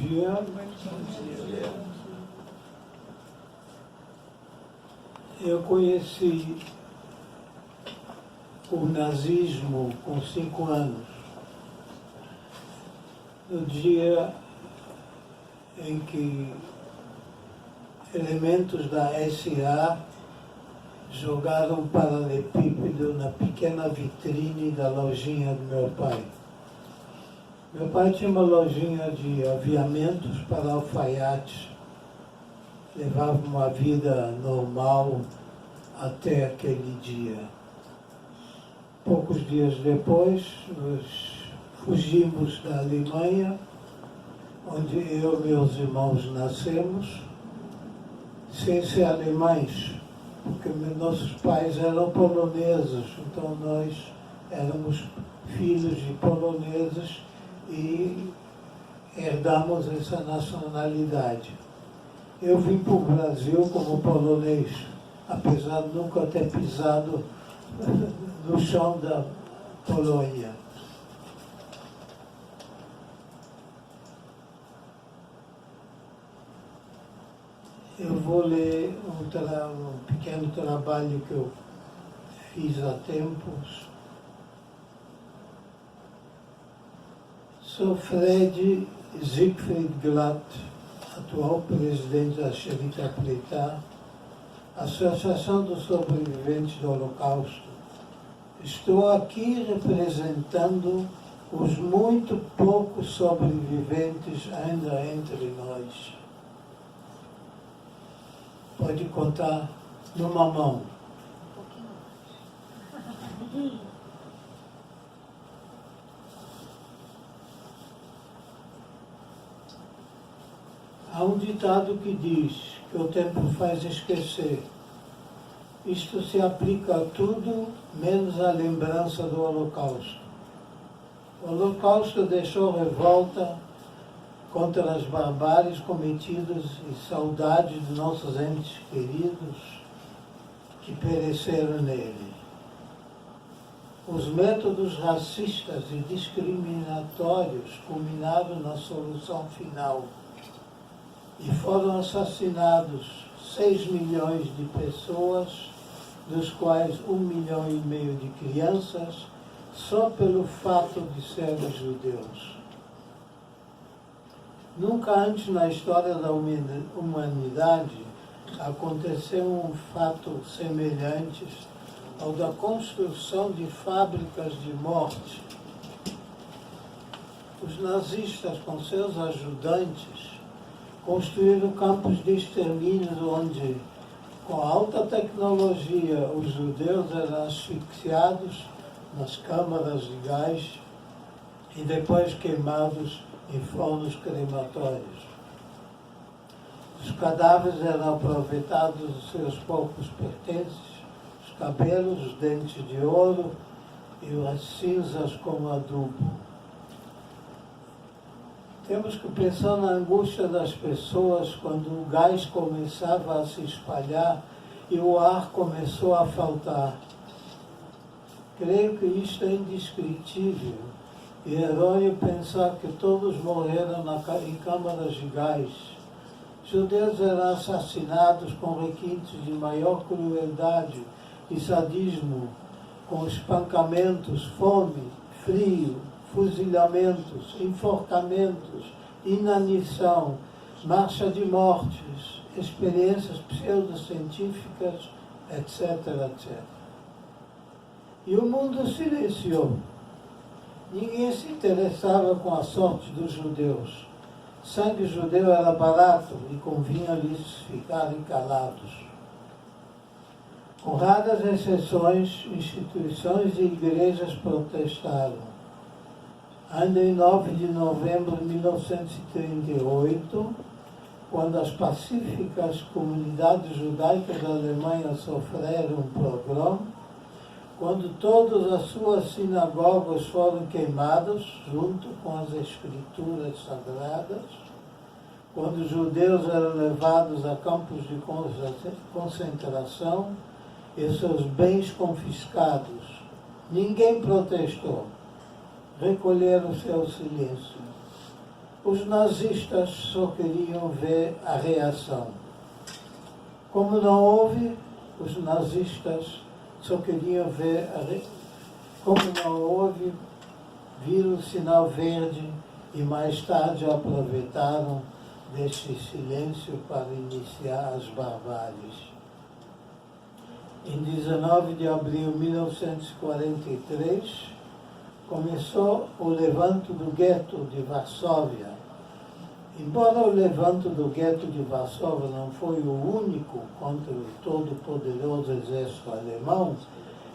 dia. Eu conheci o nazismo com 5 anos, no dia em que elementos da SA jogaram um paralelepípedo na pequena vitrine da lojinha do meu pai. Meu pai tinha uma lojinha de aviamentos para alfaiates. Levava uma vida normal até aquele dia. Poucos dias depois, nós fugimos da Alemanha, onde eu e meus irmãos nascemos, sem ser alemães, porque nossos pais eram poloneses, então nós éramos filhos de poloneses e herdamos essa nacionalidade. Eu vim para o Brasil como polonês, apesar de nunca ter pisado no chão da Polônia. Eu vou ler um pequeno trabalho que eu fiz há tempos. Sou Fred Siegfried Glatt, atual presidente da Sherita Preta, Associação dos Sobreviventes do Holocausto. Estou aqui representando os muito poucos sobreviventes ainda entre nós. Pode contar numa mão. Há um ditado que diz que o tempo faz esquecer. Isto se aplica a tudo, menos à lembrança do Holocausto. O Holocausto deixou revolta contra as barbáries cometidas e saudade de nossos entes queridos que pereceram nele. Os métodos racistas e discriminatórios culminaram na solução final e foram assassinados 6 milhões de pessoas, dos quais 1,5 milhão de crianças, só pelo fato de serem judeus. Nunca antes na história da humanidade aconteceu um fato semelhante ao da construção de fábricas de morte. Os nazistas, com seus ajudantes, construíram campos de extermínio onde, com alta tecnologia, os judeus eram asfixiados nas câmaras de gás e depois queimados em fornos crematórios. Os cadáveres eram aproveitados os seus poucos pertences, os cabelos, os dentes de ouro e as cinzas como adubo. Temos que pensar na angústia das pessoas quando o gás começava a se espalhar e o ar começou a faltar. Creio que isto é indescritível e errôneo pensar que todos morreram em câmaras de gás. Judeus eram assassinados com requintes de maior crueldade e sadismo, com espancamentos, fome, frio, fuzilamentos, enforcamentos, inanição, marcha de mortes, experiências pseudocientíficas, etc., etc. E o mundo silenciou. Ninguém se interessava com a sorte dos judeus. Sangue judeu era barato e convinha-lhes ficarem calados. Com raras exceções, instituições e igrejas protestaram. Ainda em 9 de novembro de 1938, quando as pacíficas comunidades judaicas da Alemanha sofreram um pogrom, quando todas as suas sinagogas foram queimadas, junto com as escrituras sagradas, quando os judeus eram levados a campos de concentração e seus bens confiscados, ninguém protestou. Recolheram seu silêncio. Os nazistas só queriam ver a reação. Como não houve, os nazistas só queriam ver a reação. Como não houve, viram o sinal verde e mais tarde aproveitaram deste silêncio para iniciar as barbáries. Em 19 de abril de 1943, começou o levanto do gueto de Varsóvia. Embora o levanto do gueto de Varsóvia não foi o único contra o todo-poderoso exército alemão,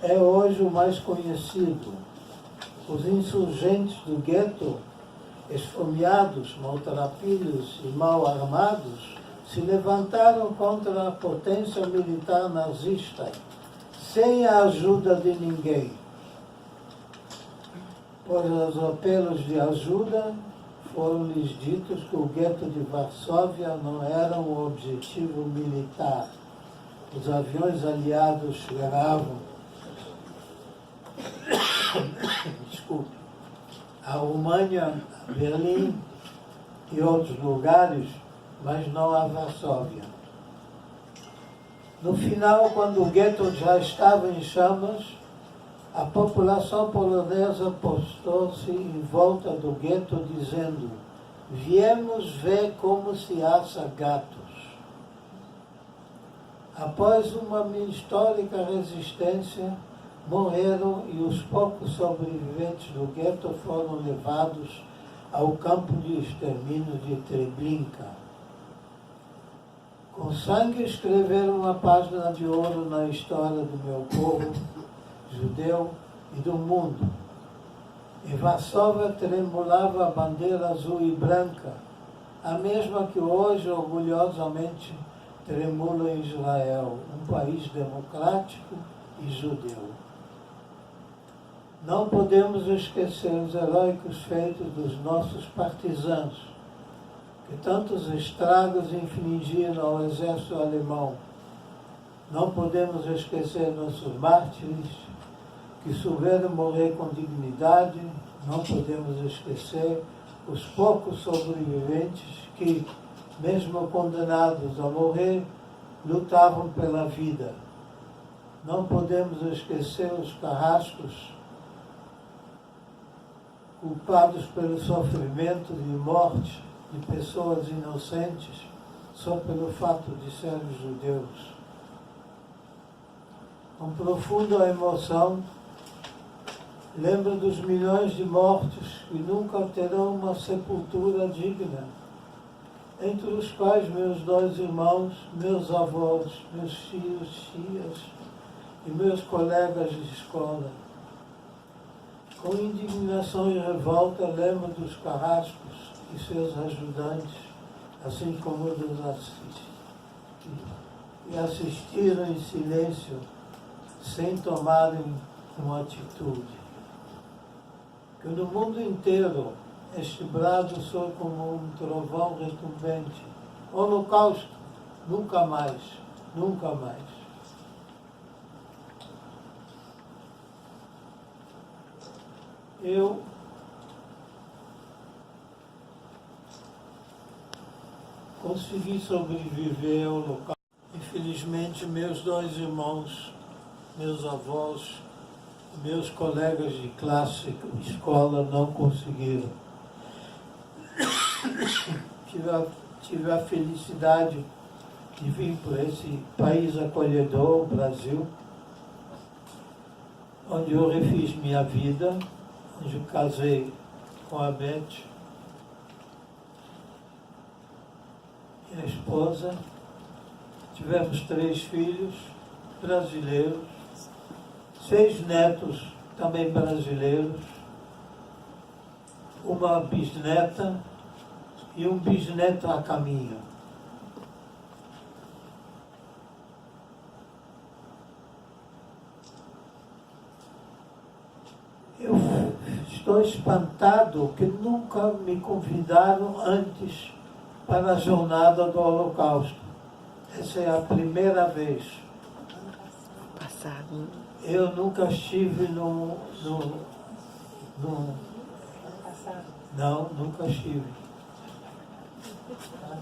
é hoje o mais conhecido. Os insurgentes do gueto, esfomeados, maltrapilhos e mal armados, se levantaram contra a potência militar nazista, sem a ajuda de ninguém. Por os apelos de ajuda, foram-lhes ditos que o gueto de Varsóvia não era um objetivo militar. Os aviões aliados chegavam a Alemanha, Berlim e outros lugares, mas não a Varsóvia. No final, quando o gueto já estava em chamas, a população polonesa postou-se em volta do gueto dizendo: viemos ver como se assa gatos. Após uma histórica resistência, morreram e os poucos sobreviventes do gueto foram levados ao campo de extermínio de Treblinka. Com sangue escreveram uma página de ouro na história do meu povo judeu e do mundo. Em Varsóvia tremulava a bandeira azul e branca, a mesma que hoje orgulhosamente tremula em Israel, um país democrático e judeu. Não podemos esquecer os heróicos feitos dos nossos partisãos, que tantos estragos infligiram ao exército alemão. Não podemos esquecer nossos mártires, que souberam morrer com dignidade. Não podemos esquecer os poucos sobreviventes que, mesmo condenados a morrer, lutavam pela vida. Não podemos esquecer os carrascos, culpados pelo sofrimento e morte de pessoas inocentes só pelo fato de serem judeus. Com profunda emoção, lembro dos milhões de mortos que nunca terão uma sepultura digna, entre os quais meus dois irmãos, meus avós, meus tios, tias e meus colegas de escola. Com indignação e revolta, lembro dos carrascos e seus ajudantes, assim como dos assistiram em silêncio, sem tomarem uma atitude. Que no mundo inteiro este brado soe como um trovão retumbante. Holocausto, nunca mais, nunca mais. Eu consegui sobreviver ao local. Infelizmente, meus dois irmãos, meus avós, meus colegas de classe, de escola, não conseguiram. Tive a felicidade de vir por esse país acolhedor, o Brasil, onde eu refiz minha vida, onde eu casei com a Beth, minha esposa. Tivemos 3 filhos brasileiros, 6 netos também brasileiros, uma bisneta e um bisneto a caminho. Eu estou espantado que nunca me convidaram antes para a jornada do Holocausto. Essa é a primeira vez. Passado. Eu nunca estive Não, nunca estive.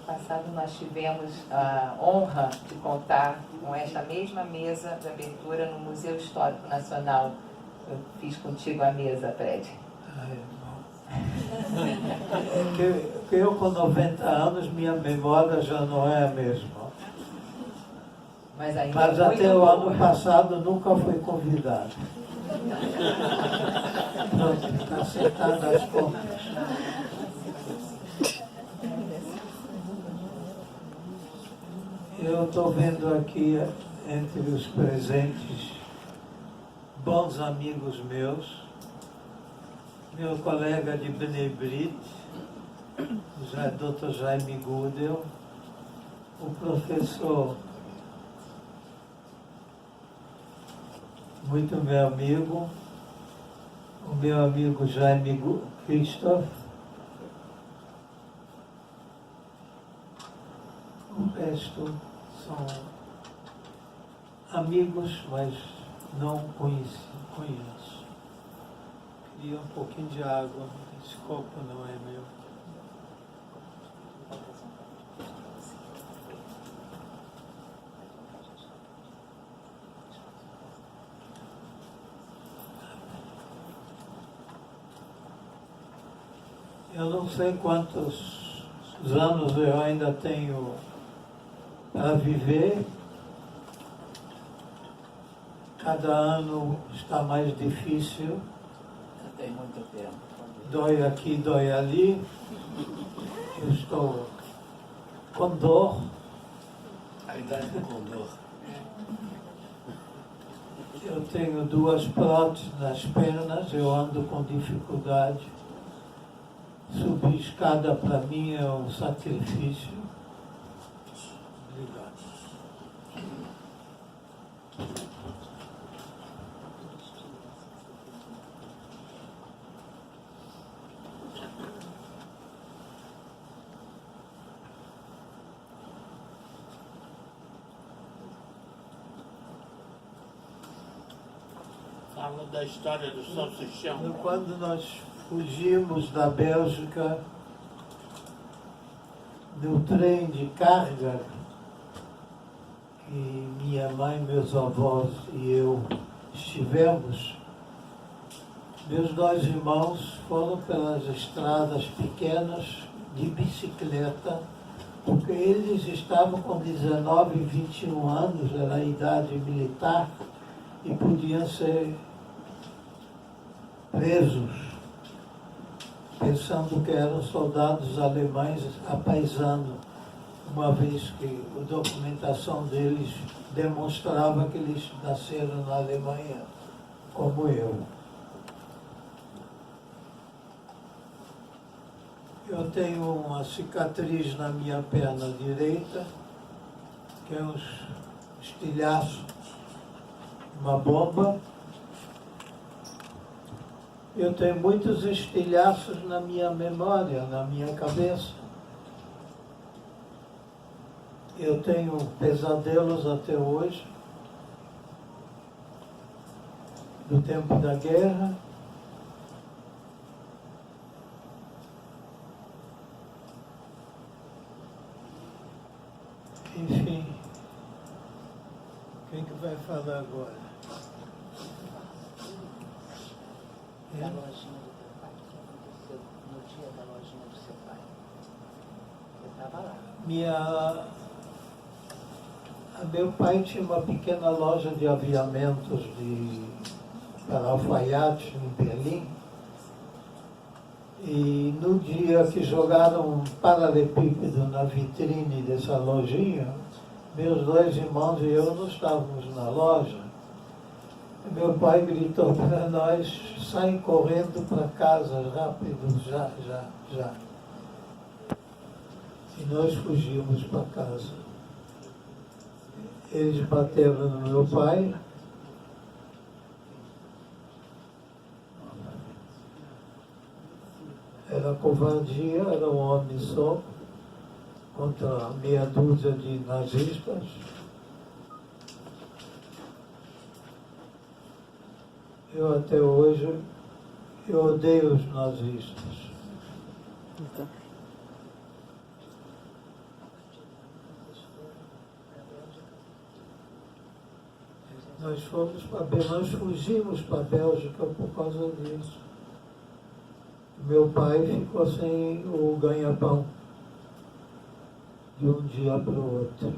passado nós tivemos a honra de contar com esta mesma mesa de abertura no Museu Histórico Nacional. Eu fiz contigo a mesa, Fred. Que eu com 90 anos, minha memória já não é a mesma. Mas até o ano passado nunca fui convidado. Pronto, está acertado as contas. Eu estou vendo aqui entre os presentes bons amigos meus, meu colega de Benebrit, o Dr. Jaime Gudel, o professor, muito meu amigo, o meu amigo Jaime Christoph, o resto são amigos, mas não conheço. Queria um pouquinho de água, esse copo não é meu. Eu não sei quantos anos eu ainda tenho para viver. Cada ano está mais difícil. Tem muito tempo. Dói aqui, dói ali. Eu estou com dor. A idade do condor. Eu tenho 2 próteses nas pernas, eu ando com dificuldade. Subir escada para mim é um sacrifício. Obrigado. Fala da história do salsichão. Quando nós fugimos da Bélgica, no trem de carga, que minha mãe, meus avós e eu estivemos, meus 2 irmãos foram pelas estradas pequenas de bicicleta, porque eles estavam com 19 e 21 anos, era a idade militar, e podiam ser presos, pensando que eram soldados alemães a paisano, uma vez que a documentação deles demonstrava que eles nasceram na Alemanha, como eu. Eu tenho uma cicatriz na minha perna direita, que é um estilhaço, uma bomba. Eu tenho muitos estilhaços na minha memória, na minha cabeça. Eu tenho pesadelos até hoje, do tempo da guerra. Enfim, quem que vai falar agora? Da lojinha do teu pai, o que aconteceu no dia da lojinha do seu pai? Eu estava lá. Meu pai tinha uma pequena loja de aviamentos para alfaiates em Berlim. E no dia que jogaram um paralelepípedo na vitrine dessa lojinha, meus 2 irmãos e eu não estávamos na loja. Meu pai gritou para nós, saem correndo para casa, rápido, já. E nós fugimos para casa. Eles bateram no meu pai. Era covardia, era um homem só, contra meia dúzia de nazistas. Eu até hoje, eu odeio os nazistas. nós fugimos para a Bélgica por causa disso. Meu pai ficou sem o ganha-pão de um dia para o outro.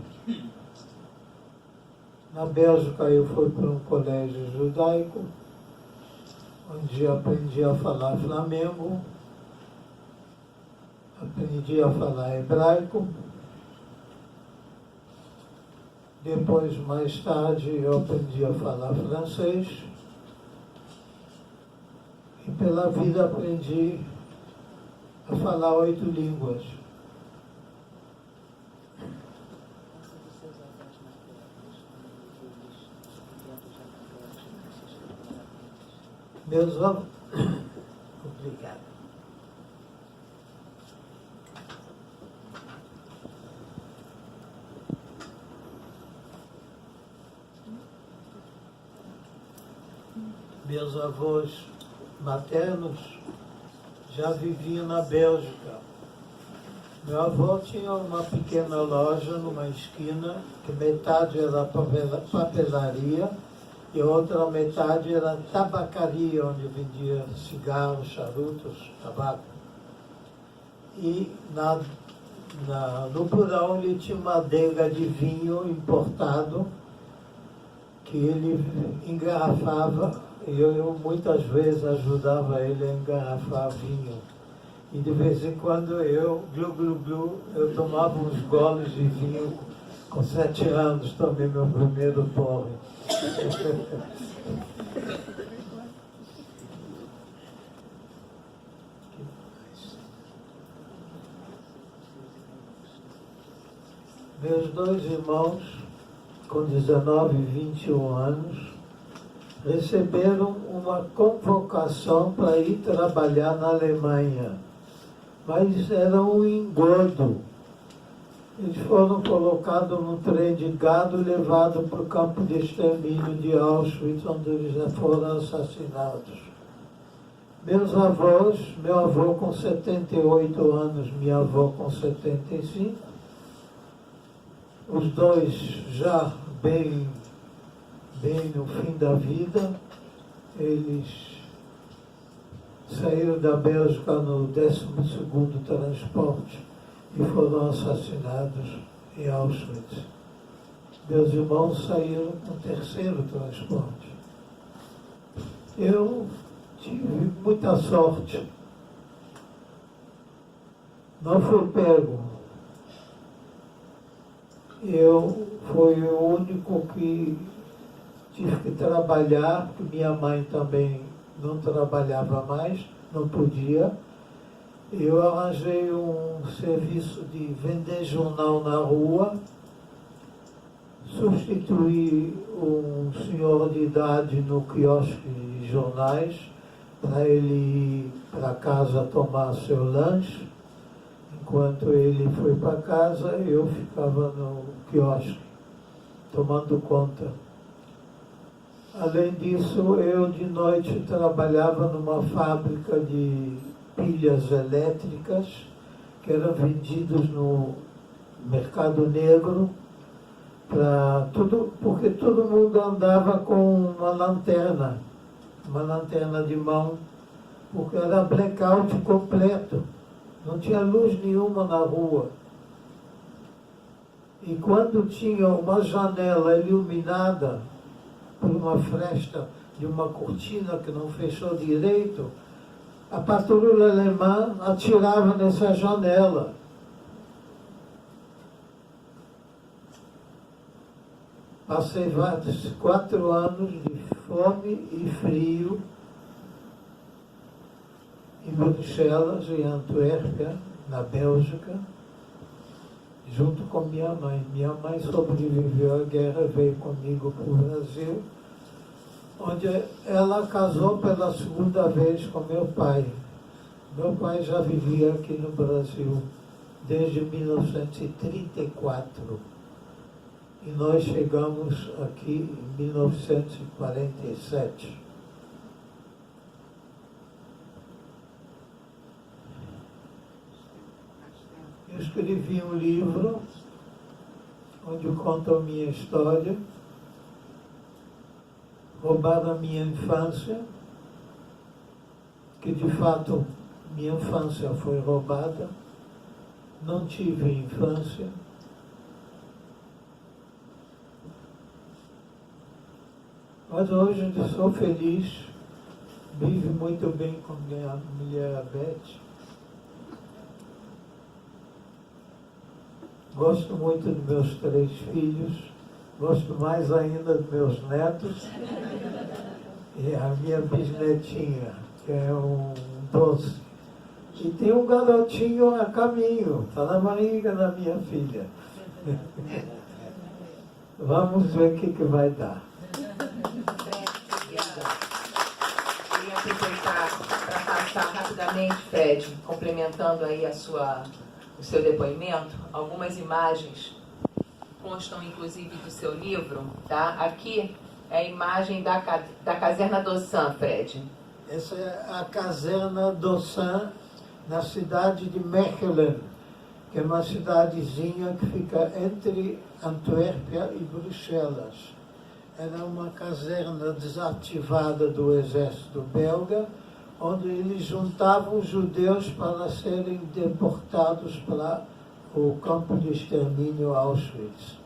Na Bélgica eu fui para um colégio judaico, onde aprendi a falar flamengo, aprendi a falar hebraico. Depois, mais tarde, eu aprendi a falar francês. E pela vida aprendi a falar 8 línguas. Meus avós. Obrigado. Meus avós maternos já viviam na Bélgica. Meu avô tinha uma pequena loja numa esquina, que metade era papelaria e a outra metade era tabacaria, onde vendia cigarros, charutos, tabaco. E no porão ele tinha uma adega de vinho importado, que ele engarrafava. Eu muitas vezes ajudava ele a engarrafar vinho. E de vez em quando eu, eu tomava uns goles de vinho. Com 7 anos tomei meu primeiro porre. Meus 2 irmãos, com 19 e 21 anos, receberam uma convocação para ir trabalhar na Alemanha, mas era um engodo. Eles foram colocados num trem de gado e levados para o campo de extermínio de Auschwitz, onde eles já foram assassinados. Meus avós, meu avô com 78 anos, minha avó com 75, os dois já bem no fim da vida, eles saíram da Bélgica no 12º transporte e foram assassinados em Auschwitz. Meus irmãos saíram no 3º transporte. Eu tive muita sorte. Não fui pego. Eu fui o único que tive que trabalhar, porque minha mãe também não trabalhava mais, não podia. Eu arranjei um serviço de vender jornal na rua, substituí um senhor de idade no quiosque de jornais, para ele ir para casa tomar seu lanche. Enquanto ele foi para casa, eu ficava no quiosque, tomando conta. Além disso, eu de noite trabalhava numa fábrica de pilhas elétricas, que eram vendidas no mercado negro, porque todo mundo andava com uma lanterna de mão, porque era blackout completo, não tinha luz nenhuma na rua. E quando tinha uma janela iluminada por uma fresta de uma cortina que não fechou direito, a patrulha alemã atirava nessa janela. Passei 4 anos de fome e frio em Bruxelas, em Antuérpia, na Bélgica, junto com minha mãe. Minha mãe sobreviveu à guerra, veio comigo para o Brasil, onde ela casou pela 2ª vez com meu pai. Meu pai já vivia aqui no Brasil desde 1934. E nós chegamos aqui em 1947. Eu escrevi um livro onde eu conto a minha história. roubaram a minha infância, que de fato minha infância foi roubada, não tive infância. Mas hoje eu sou feliz, vivo muito bem com minha mulher, a Beth. Gosto muito dos meus 3 filhos, gosto mais ainda dos meus netos e a minha bisnetinha, que é um doce. E tem um garotinho a caminho, está na barriga da minha filha. Vamos ver o que vai dar. Queria aproveitar para passar rapidamente, Fred, complementando aí o seu depoimento, algumas imagens constam inclusive do seu livro, tá? Aqui é a imagem da caserna d'Ossã, Fred. Essa é a caserna d'Ossã, na cidade de Mechelen, que é uma cidadezinha que fica entre Antuérpia e Bruxelas. Era uma caserna desativada do exército belga, onde eles juntavam os judeus para serem deportados para o campo de extermínio Auschwitz.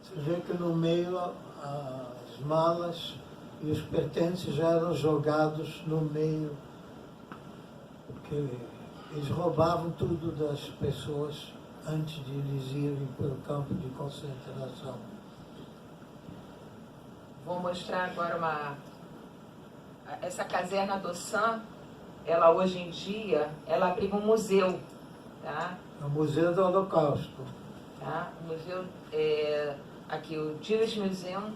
Você vê que no meio as malas e os pertences eram jogados no meio, porque eles roubavam tudo das pessoas antes de eles irem para o campo de concentração. Vou mostrar agora essa caserna d'Ossã, ela hoje em dia, ela abriga um museu, tá? É o Museu do Holocausto. Tá? O museu, aqui o Jewish Museum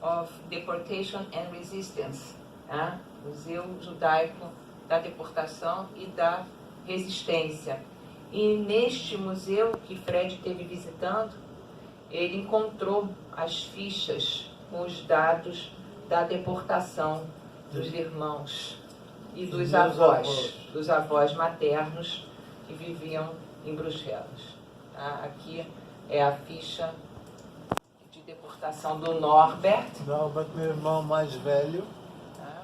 of Deportation and Resistance, tá? Museu Judaico da Deportação e da Resistência. E neste museu que Fred esteve visitando, ele encontrou as fichas com os dados da deportação dos irmãos e dos avós maternos que viviam em Bruxelas. Tá? Aqui é a ficha de deportação do Norbert. Norbert, meu irmão mais velho. Tá?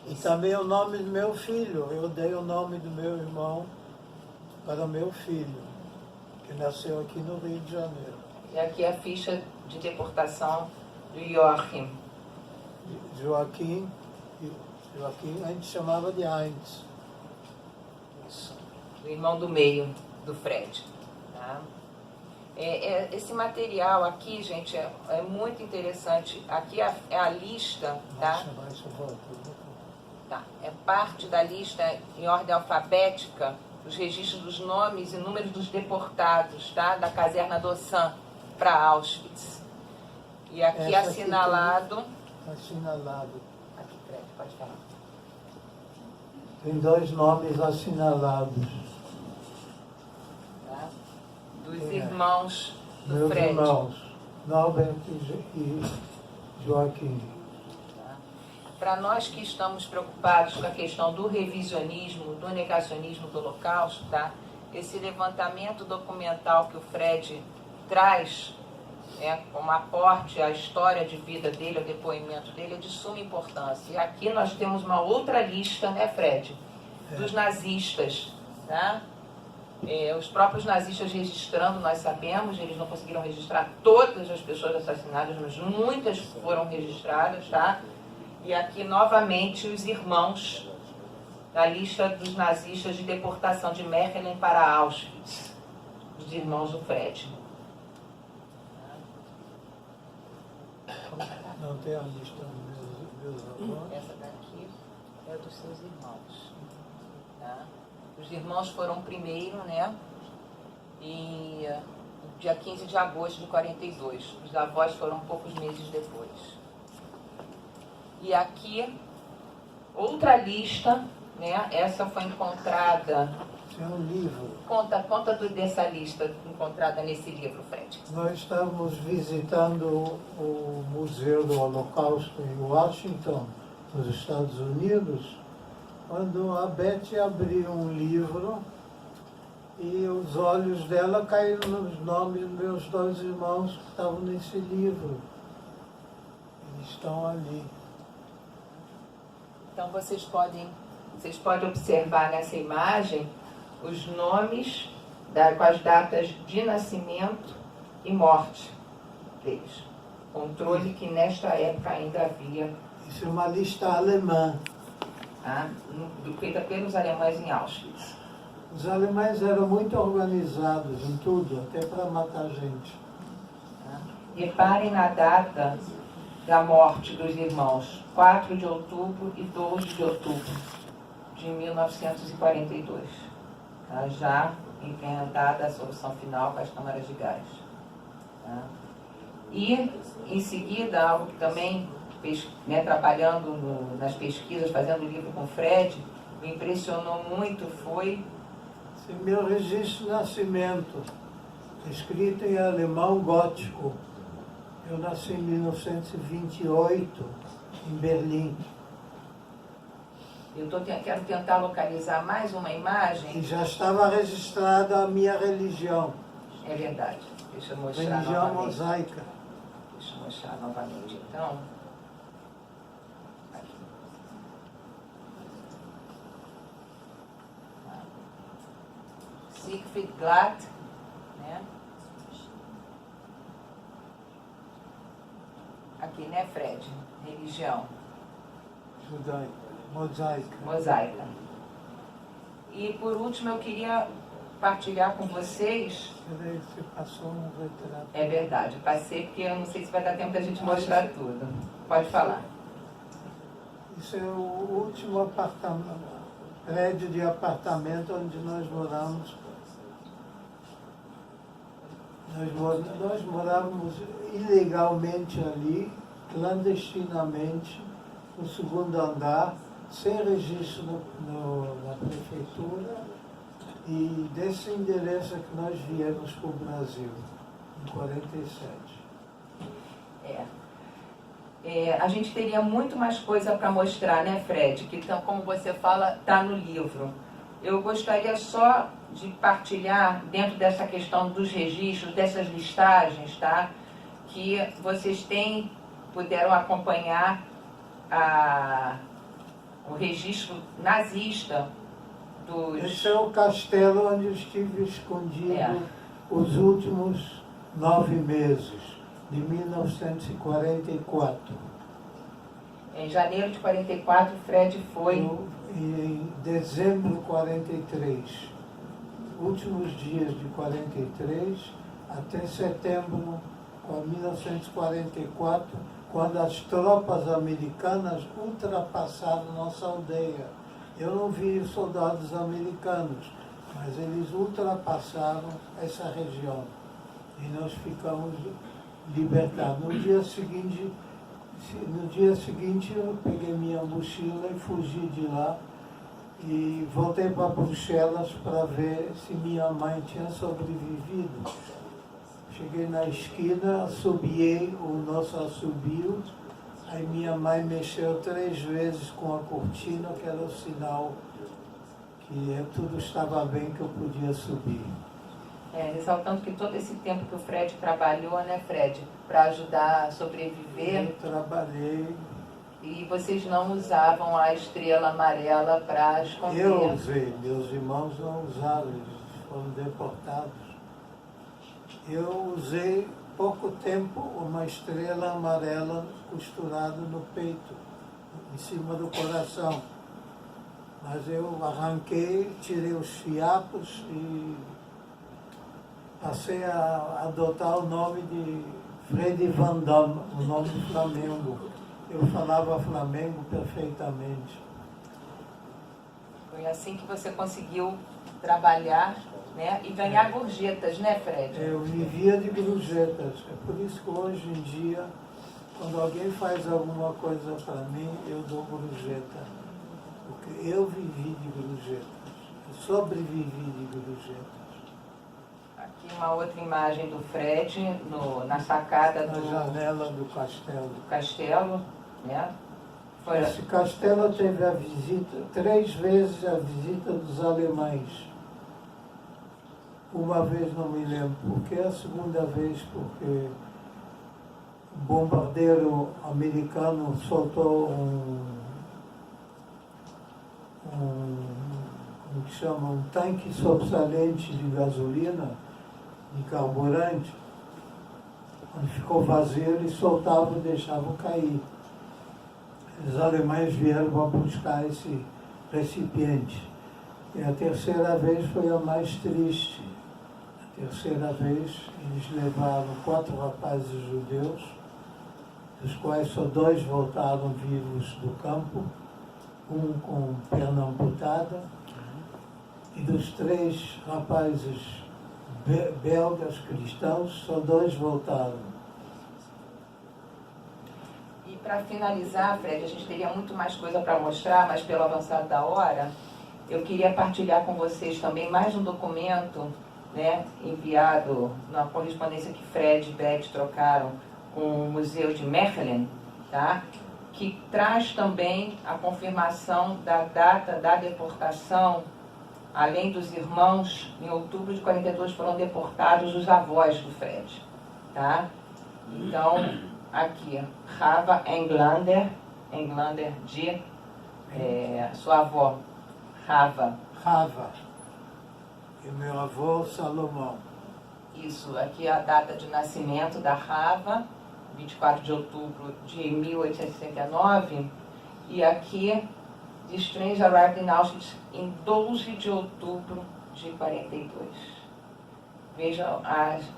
E também o nome do meu filho. Eu dei o nome do meu irmão para meu filho, que nasceu aqui no Rio de Janeiro. E aqui é a ficha de deportação do Joachim. Joaquim a gente chamava de Heinz. O irmão do meio do Fred. Tá? Esse material aqui, gente, é muito interessante. Aqui é a lista, tá? Tá? É parte da lista em ordem alfabética, os registros dos nomes e números dos deportados, tá? Da caserna d'Ossã para Auschwitz. E aqui Essa assinalado. Assinalado. Aqui, Fred, pode falar. Tem 2 nomes assinalados. Tá? Dos irmãos do Meus Fred. irmãos, Norbert e Joaquim. Para nós que estamos preocupados com a questão do revisionismo, do negacionismo do Holocausto, tá? Esse levantamento documental que o Fred traz, como aporte à história de vida dele, ao depoimento dele, é de suma importância. E aqui nós temos uma outra lista, né, Fred? Dos nazistas, tá? Os próprios nazistas registrando, nós sabemos, eles não conseguiram registrar todas as pessoas assassinadas, mas muitas foram registradas, tá? E aqui, novamente, os irmãos da lista dos nazistas de deportação de Mechelen para Auschwitz, os irmãos do Fred. Não tem a lista dos meus avós. Essa daqui é dos seus irmãos. Tá? Os irmãos foram primeiro, né? E dia 15 de agosto de 42. Os avós foram poucos meses depois. E aqui, outra lista, né? Essa foi encontrada... Isso é um livro. Conta dessa lista encontrada nesse livro, Fred. Nós estávamos visitando o Museu do Holocausto em Washington, nos Estados Unidos, quando a Beth abriu um livro e os olhos dela caíram nos nomes dos meus 2 irmãos que estavam nesse livro. estão ali. Então vocês podem observar nessa imagem os nomes com as datas de nascimento e morte deles. Controle que nesta época ainda havia, Isso é uma lista alemã. tá? Feita pelos alemães em Auschwitz. Os alemães eram muito organizados em tudo, até para matar gente. Tá? Reparem na data da morte dos irmãos, 4 de outubro e 12 de outubro de 1942. Tá? Já implementada a solução final com as câmaras de gás. Tá? E, em seguida, algo que também, trabalhando nas pesquisas, fazendo livro com o Fred, me impressionou muito foi... Esse é meu registro de nascimento, escrito em alemão gótico. Eu nasci em 1928, em Berlim. Quero tentar localizar mais uma imagem. E já estava registrada a minha religião, É verdade. Deixa eu mostrar religião novamente. mosaica. Deixa eu mostrar novamente, então. Aqui. Siegfried Glatt, né? Aqui, né, Fred? Religião Judaica, mosaica. mosaica. E, por último, eu queria partilhar com vocês. Peraí, você passou um retrato. É verdade, passei porque eu não sei se vai dar tempo da gente mostrar tudo. Pode falar. Isso é o último prédio de apartamento onde nós moramos. Nós morávamos ilegalmente ali, clandestinamente, no segundo andar, sem registro na prefeitura, e desse endereço é que nós viemos para o Brasil, em 47. A gente teria muito mais coisa para mostrar, né, Fred? Que, então, como você fala, está no livro. Eu gostaria só de partilhar, dentro dessa questão dos registros, dessas listagens, tá? Que vocês puderam acompanhar o registro nazista dos... Esse é o castelo onde eu estive escondido os últimos 9 meses, de 1944. Em janeiro de 44, Fred foi... Em dezembro de 43, últimos dias de 43, até setembro de 1944, quando as tropas americanas ultrapassaram nossa aldeia. Eu não vi soldados americanos, mas eles ultrapassaram essa região e nós ficamos libertados. No dia seguinte eu peguei minha mochila e fugi de lá e voltei para Bruxelas para ver se minha mãe tinha sobrevivido. Cheguei na esquina, assobiei o nosso assobio, aí minha mãe mexeu 3 vezes com a cortina, que era o sinal que tudo estava bem, que eu podia subir. Ressaltando que todo esse tempo que o Fred trabalhou, né, Fred, para ajudar a sobreviver... Eu trabalhei... E vocês não usavam a estrela amarela para esconder? Eu usei, meus irmãos não usaram, eles foram deportados. Eu usei pouco tempo uma estrela amarela costurada no peito, em cima do coração. Mas eu arranquei, tirei os fiapos e passei a adotar o nome de Freddy Van Damme, o nome do Flamengo. Eu falava Flamengo perfeitamente. Foi assim que você conseguiu trabalhar, né, e ganhar gorjetas, né, Fred? Eu vivia de gorjetas. É por isso que hoje em dia, quando alguém faz alguma coisa para mim, eu dou gorjeta. Porque eu vivi de gorjetas. Eu sobrevivi de gorjetas. Aqui uma outra imagem do Fred na sacada Na janela do castelo. castelo, né? Esse castelo teve a visita, 3 vezes a visita dos alemães. Uma vez não me lembro porque, a segunda vez porque um bombardeiro americano soltou como que chama, um tanque sobressalente de gasolina, de carburante. Quando ficou vazio, eles soltavam e deixavam cair. Os alemães vieram para buscar esse recipiente. E a terceira vez foi a mais triste. A terceira vez, eles levaram 4 rapazes judeus, dos quais só 2 voltaram vivos do campo, um com perna amputada, e dos 3 rapazes belgas cristãos, só 2 voltaram. E para finalizar, Fred, a gente teria muito mais coisa para mostrar, mas pelo avançado da hora, eu queria partilhar com vocês também mais um documento, né, enviado na correspondência que Fred e Beth trocaram com o Museu de Mechelen, tá? Que traz também a confirmação da data da deportação. Além dos irmãos, em outubro de 42 foram deportados os avós do Fred, tá? Então, aqui, Rava Englander de sua avó, Rava. E meu avô, Salomão. Isso, aqui é a data de nascimento da Rava, 24 de outubro de 1869, e aqui, The Strange Arrived in Auschwitz em 12 de outubro de 42. Veja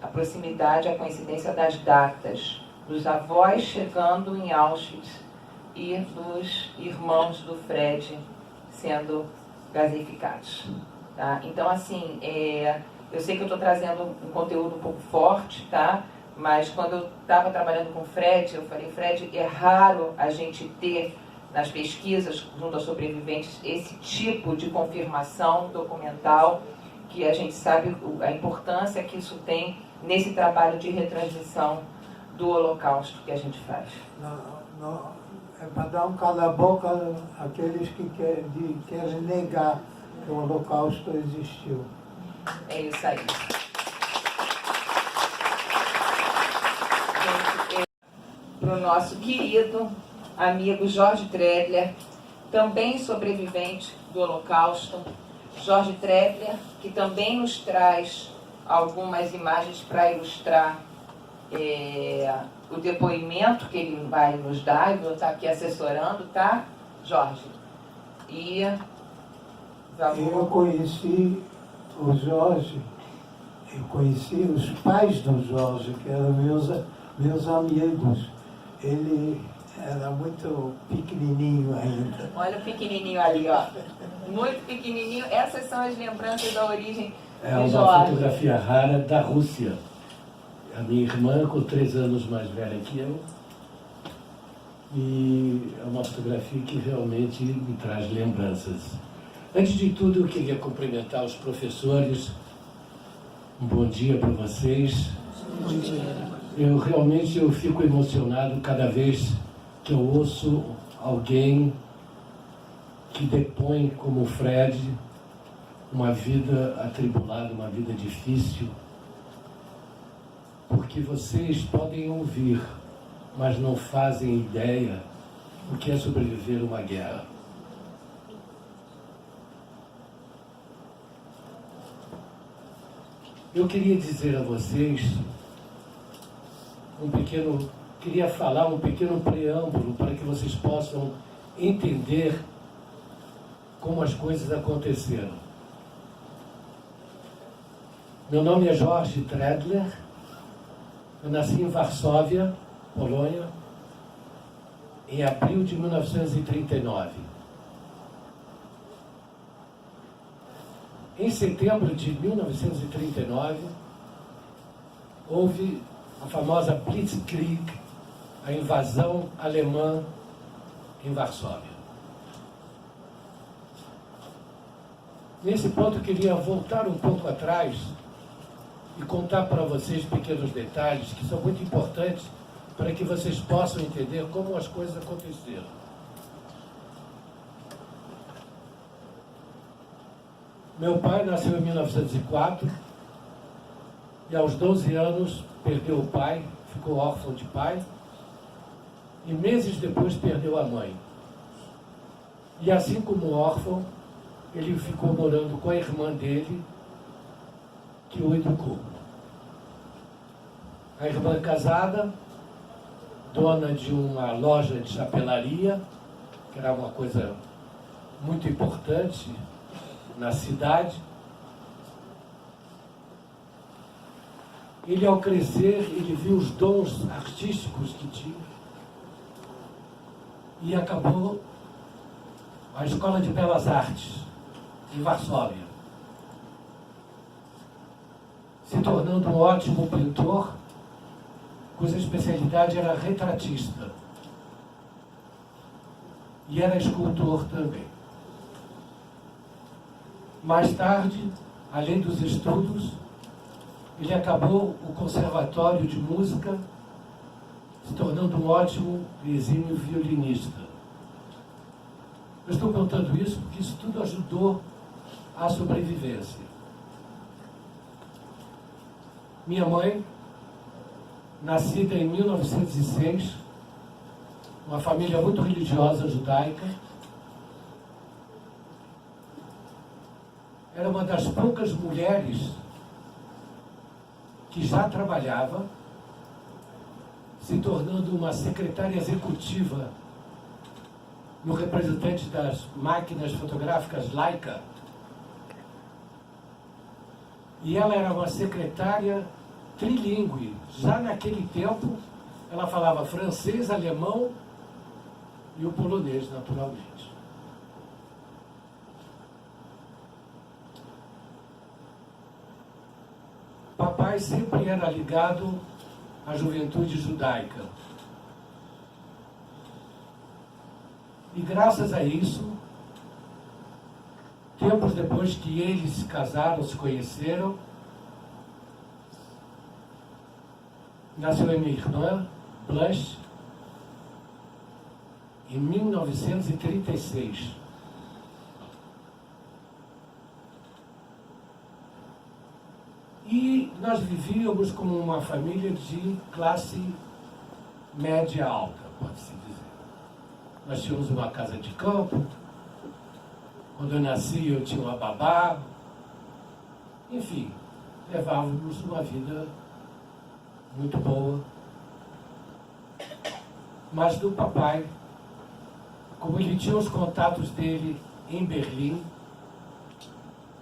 a proximidade, a coincidência das datas dos avós chegando em Auschwitz e dos irmãos do Fred sendo gaseificados. Tá? Então, assim, eu sei que eu estou trazendo um conteúdo um pouco forte, tá? Mas quando eu estava trabalhando com o Fred, eu falei, Fred, é raro a gente ter nas pesquisas junto aos sobreviventes esse tipo de confirmação documental, que a gente sabe a importância que isso tem nesse trabalho de retransmissão do Holocausto que a gente faz. Não, é para dar um cala-boca àqueles que querem negar que o Holocausto existiu. É isso aí. Para o nosso querido amigo Jorge Trebler, também sobrevivente do Holocausto. Jorge Trebler, que também nos traz algumas imagens para ilustrar o depoimento que ele vai nos dar. Eu vou estar aqui assessorando, tá, Jorge? E eu conheci o Jorge, eu conheci os pais do Jorge, que eram meus amigos. Ele era muito pequenininho ainda. Olha o pequenininho ali, ó. Muito pequenininho. Essas são as lembranças da origem É do uma Jorge. fotografia rara da Rússia. A minha irmã, com 3 anos mais velha que eu. E é uma fotografia que realmente me traz lembranças. Antes de tudo, eu queria cumprimentar os professores. Um bom dia para vocês. Bom dia. Eu fico emocionado cada vez que eu ouço alguém que depõe, como o Fred, uma vida atribulada, uma vida difícil, porque vocês podem ouvir, mas não fazem ideia o que é sobreviver a uma guerra. Eu queria dizer a vocês queria falar um pequeno preâmbulo para que vocês possam entender como as coisas aconteceram. Meu nome é Jorge Trebler, eu nasci em Varsóvia, Polônia, em abril de 1939. Em setembro de 1939, houve a famosa Blitzkrieg, a invasão alemã em Varsóvia. Nesse ponto, eu queria voltar um pouco atrás e contar para vocês pequenos detalhes que são muito importantes para que vocês possam entender como as coisas aconteceram. Meu pai nasceu em 1904 e aos 12 anos perdeu o pai, ficou órfão de pai e meses depois perdeu a mãe. E assim como órfão, ele ficou morando com a irmã dele, que o educou. A irmã casada, dona de uma loja de chapelaria, que era uma coisa muito importante na cidade. Ele, ao crescer, ele viu os dons artísticos que tinha e acabou a Escola de Belas Artes, em Varsóvia, se tornando um ótimo pintor, cuja especialidade era retratista. E era escultor também. Mais tarde, além dos estudos, ele acabou o Conservatório de Música, se tornando um ótimo e exímio violinista. Eu estou contando isso porque isso tudo ajudou à sobrevivência. Minha mãe, nascida em 1906, uma família muito religiosa judaica, era uma das poucas mulheres que já trabalhava, se tornando uma secretária executiva no representante das máquinas fotográficas Leica. E ela era uma secretária trilíngue. Já naquele tempo, ela falava francês, alemão e o polonês, naturalmente. Papai sempre era ligado à juventude judaica. E graças a isso, tempos depois que eles se casaram, se conheceram, nasceu a minha irmã, Blanche, em 1936. E nós vivíamos como uma família de classe média alta, pode-se dizer. Nós tínhamos uma casa de campo. Quando eu nasci, eu tinha uma babá. Enfim, levávamos uma vida muito boa. Mas do papai, como ele tinha os contatos dele em Berlim,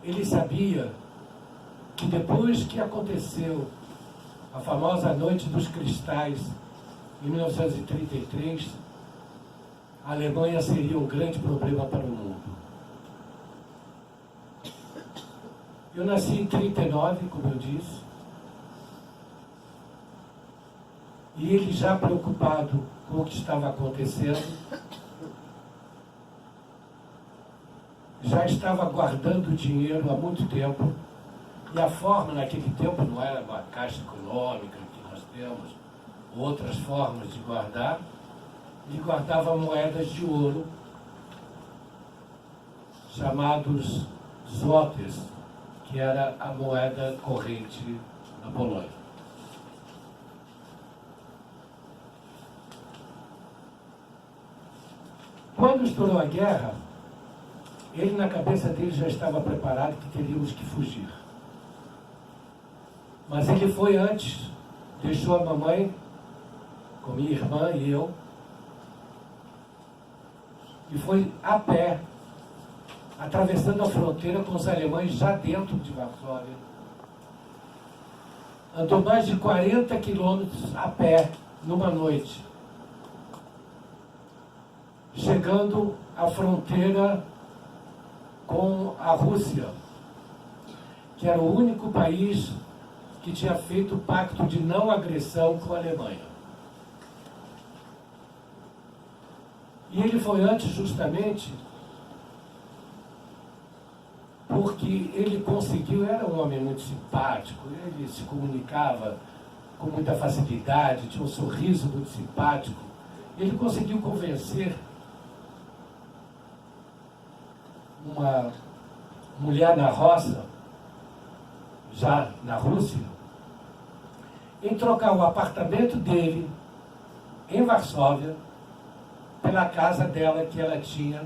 ele sabia que depois que aconteceu a famosa Noite dos Cristais, em 1933, a Alemanha seria um grande problema para o mundo. Eu nasci em 39, como eu disse, e ele já preocupado com o que estava acontecendo, já estava guardando dinheiro há muito tempo. E a forma naquele tempo não era uma caixa econômica que nós temos, outras formas de guardar. Ele guardava moedas de ouro, chamados złotys, que era a moeda corrente da Polônia. Quando estourou a guerra, ele na cabeça dele já estava preparado que teríamos que fugir. Mas ele foi antes, deixou a mamãe com minha irmã e eu, e foi a pé, atravessando a fronteira com os alemães já dentro de Varsóvia. Andou mais de 40 quilômetros a pé numa noite, chegando à fronteira com a Rússia, que era o único país que tinha feito o pacto de não agressão com a Alemanha. E ele foi antes justamente porque ele conseguiu, era um homem muito simpático, ele se comunicava com muita facilidade, tinha um sorriso muito simpático. Ele conseguiu convencer uma mulher na roça, já na Rússia, em trocar o apartamento dele em Varsóvia pela casa dela que ela tinha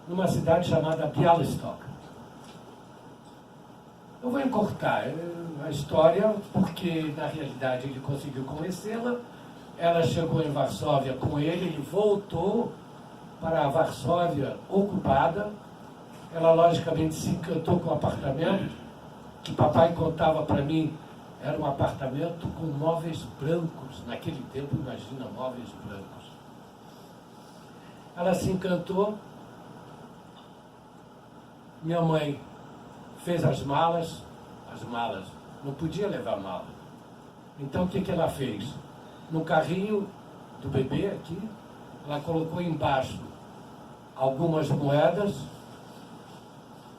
numa cidade chamada Bialystok. Eu vou encurtar a história, porque na realidade ele conseguiu conhecê-la, ela chegou em Varsóvia com ele, ele voltou para a Varsóvia ocupada, ela logicamente se encantou com o apartamento, que papai contava para mim, era um apartamento com móveis brancos, naquele tempo, imagina, móveis brancos. Ela se encantou, minha mãe fez as malas, não podia levar mala. Então o que ela fez? No carrinho do bebê aqui, ela colocou embaixo algumas moedas,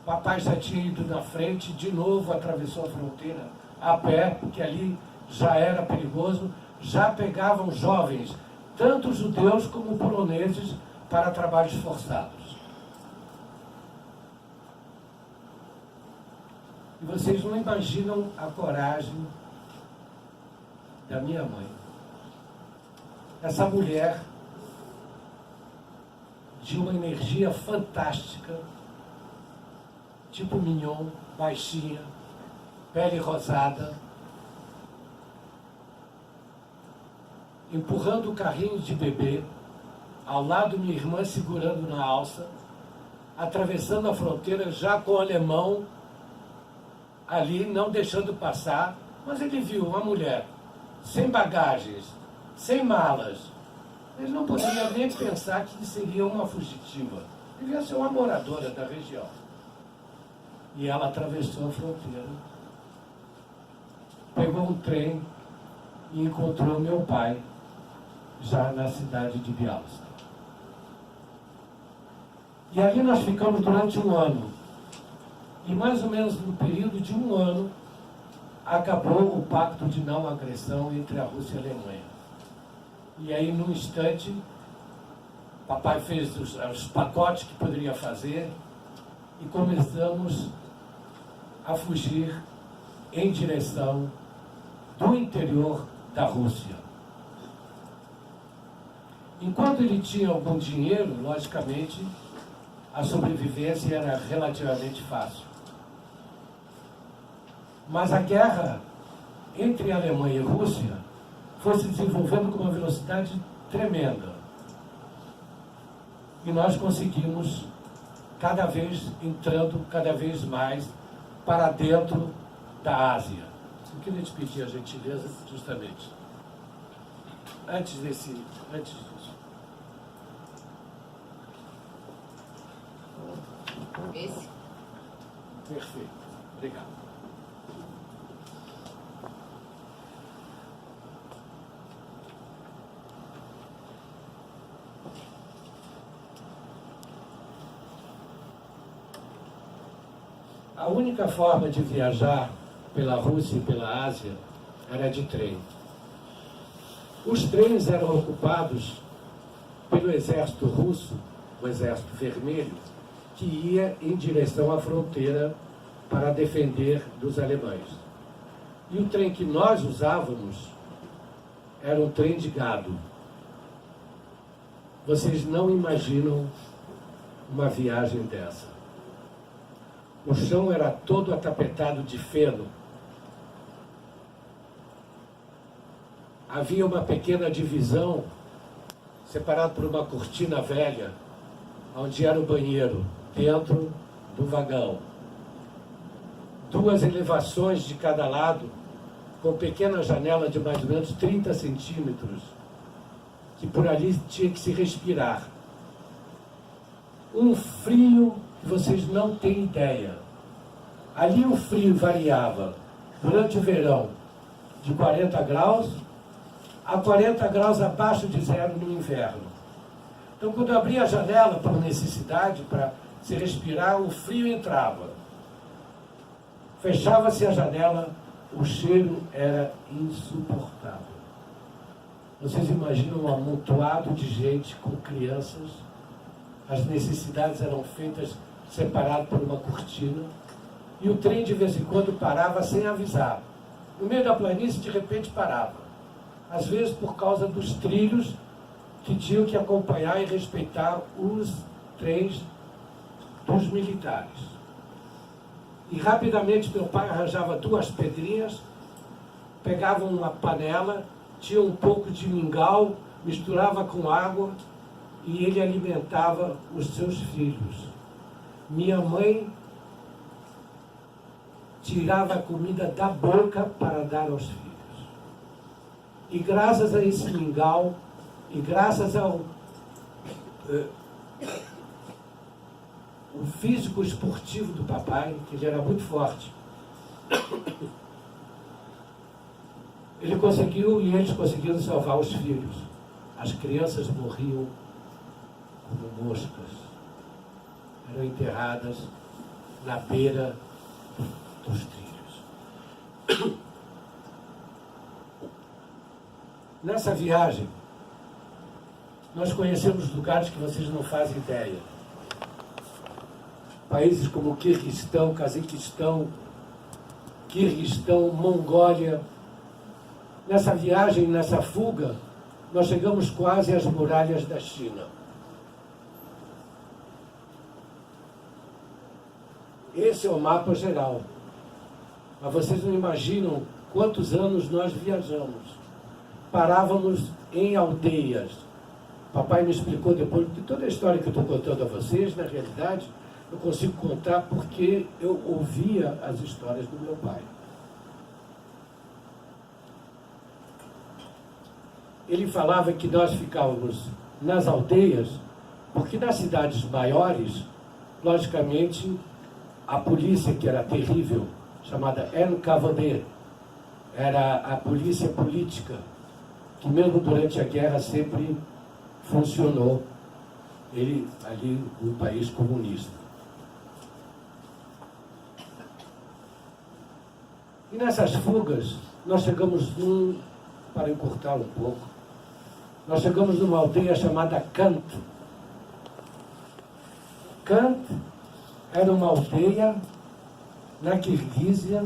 papai já tinha ido na frente, de novo atravessou a fronteira a pé, porque ali já era perigoso, já pegavam jovens, tanto judeus como poloneses, para trabalhos forçados. E vocês não imaginam a coragem da minha mãe. Essa mulher, de uma energia fantástica, tipo mignon, baixinha, pele rosada, empurrando o carrinho de bebê, ao lado minha irmã segurando na alça, atravessando a fronteira já com o alemão ali, não deixando passar, mas ele viu uma mulher sem bagagens, sem malas. Ele não poderia nem pensar que seria uma fugitiva. Devia ser uma moradora da região. E ela atravessou a fronteira, pegou um trem e encontrou meu pai já na cidade de Bialystok. E ali nós ficamos durante um ano. E mais ou menos no período de um ano, acabou o pacto de não agressão entre a Rússia e a Alemanha. E aí, num instante, papai fez os pacotes que poderia fazer e começamos a fugir em direção do interior da Rússia. Enquanto ele tinha algum dinheiro, logicamente, a sobrevivência era relativamente fácil. Mas a guerra entre a Alemanha e a Rússia foi se desenvolvendo com uma velocidade tremenda. E nós conseguimos, entrando cada vez mais para dentro da Ásia. Eu queria te pedir a gentileza, justamente, antes disso. Esse? Perfeito. Obrigado. A única forma de viajar pela Rússia e pela Ásia era de trem. Os trens eram ocupados pelo exército russo, o exército vermelho, que ia em direção à fronteira para defender dos alemães. E o trem que nós usávamos era um trem de gado. Vocês não imaginam uma viagem dessa. O chão era todo atapetado de feno. Havia uma pequena divisão, separada por uma cortina velha, onde era o banheiro, dentro do vagão. 2 elevações de cada lado, com pequena janela de mais ou menos 30 centímetros, que por ali tinha que se respirar. Um frio que vocês não têm ideia. Ali o frio variava, durante o verão, de 40 graus a 40 graus abaixo de zero no inverno. Então, quando eu abria a janela por necessidade, para se respirar, o frio entrava. Fechava-se a janela, o cheiro era insuportável. Vocês imaginam um amontoado de gente com crianças, as necessidades eram feitas separado por uma cortina, e o trem de vez em quando parava sem avisar. No meio da planície, de repente parava. Às vezes por causa dos trilhos que tinham que acompanhar e respeitar os trens dos militares. E rapidamente meu pai arranjava 2 pedrinhas, pegava uma panela, tinha um pouco de mingau, misturava com água e ele alimentava os seus filhos. Minha mãe tirava a comida da boca para dar aos filhos. E graças a esse mingau, e graças ao o físico esportivo do papai, que ele era muito forte, ele conseguiu e eles conseguiram salvar os filhos. As crianças morriam como moscas. Eram enterradas na beira dos trilhos. Nessa viagem, nós conhecemos lugares que vocês não fazem ideia. Países como Quirguistão, Cazaquistão, Mongólia. Nessa viagem, nessa fuga, nós chegamos quase às muralhas da China. Esse é o mapa geral. Mas vocês não imaginam quantos anos nós viajamos. Parávamos em aldeias. Papai me explicou depois, que toda a história que eu estou contando a vocês, na realidade, eu consigo contar porque eu ouvia as histórias do meu pai. Ele falava que nós ficávamos nas aldeias, porque nas cidades maiores, logicamente, a polícia, que era terrível, chamada NKVD, era a polícia política, que mesmo durante a guerra sempre funcionou, ele ali no país comunista. E nessas fugas, nós chegamos para encurtar um pouco, nós chegamos numa aldeia chamada Kanto. Kanto era uma aldeia na Quirguízia,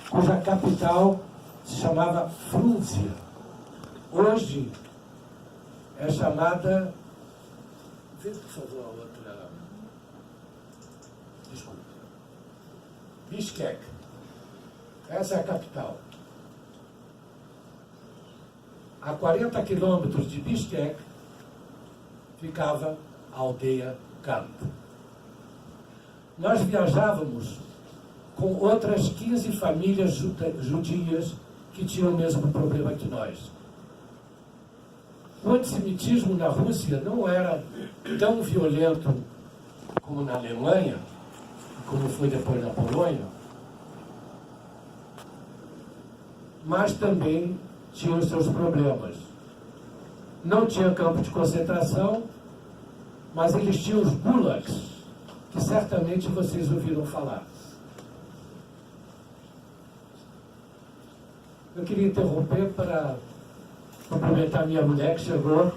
cuja capital se chamava Frunze. Hoje é chamada... Vê, por favor, a outra... Desculpe. Bishkek. Essa é a capital. A 40 quilômetros de Bishkek ficava a aldeia Kanto. Nós viajávamos com outras 15 famílias judias que tinham o mesmo problema que nós. O antissemitismo na Rússia não era tão violento como na Alemanha, como foi depois na Polônia, mas também tinha os seus problemas. Não tinha campo de concentração, mas eles tinham os gulags, que certamente vocês ouviram falar. Eu queria interromper para cumprimentar minha mulher que chegou.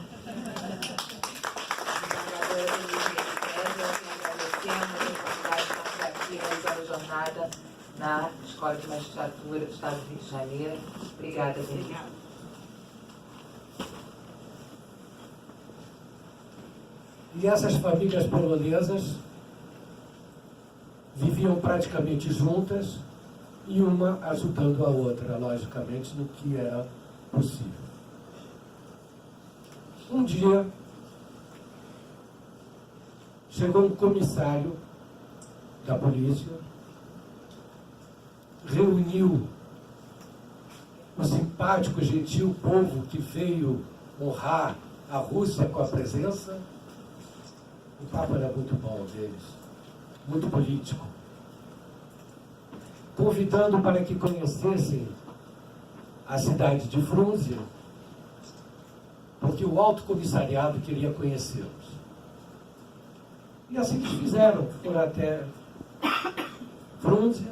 Jornada na Escola de Magistratura do Estado do Rio de Janeiro. Obrigada, Denise. E essas famílias polonesas viviam praticamente juntas e uma ajudando a outra, logicamente, no que era possível. Um dia, chegou um comissário da polícia, reuniu o simpático, gentil povo que veio honrar a Rússia com a presença. O papo era muito bom deles, muito político, convidando para que conhecessem a cidade de Frunze, porque o Alto Comissariado queria conhecê-los. E assim eles fizeram, foram até Frunze,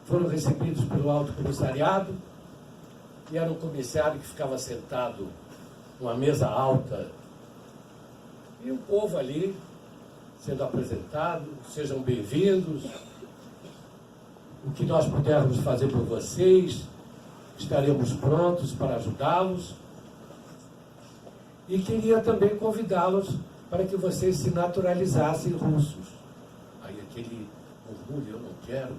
foram recebidos pelo Alto Comissariado, e era um comissário que ficava sentado numa mesa alta, e o povo ali sendo apresentado, sejam bem-vindos, o que nós pudermos fazer por vocês, estaremos prontos para ajudá-los. E queria também convidá-los para que vocês se naturalizassem russos. Aí aquele orgulho, eu não quero,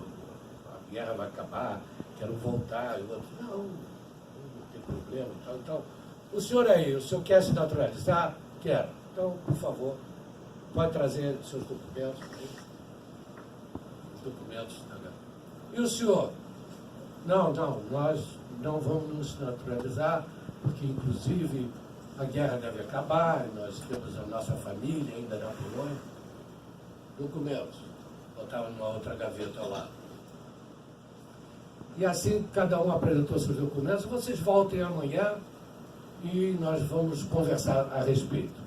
a guerra vai acabar, quero voltar. E o outro, não tem problema, tal, tal. O senhor aí, o senhor quer se naturalizar? Quero. Então, por favor, pode trazer seus documentos. Os documentos. E o senhor? Não, nós não vamos nos naturalizar, porque inclusive a guerra deve acabar, nós temos a nossa família ainda na Polônia. Documentos. Botava numa outra gaveta ao lado. E assim cada um apresentou seus documentos. Vocês voltem amanhã e nós vamos conversar a respeito.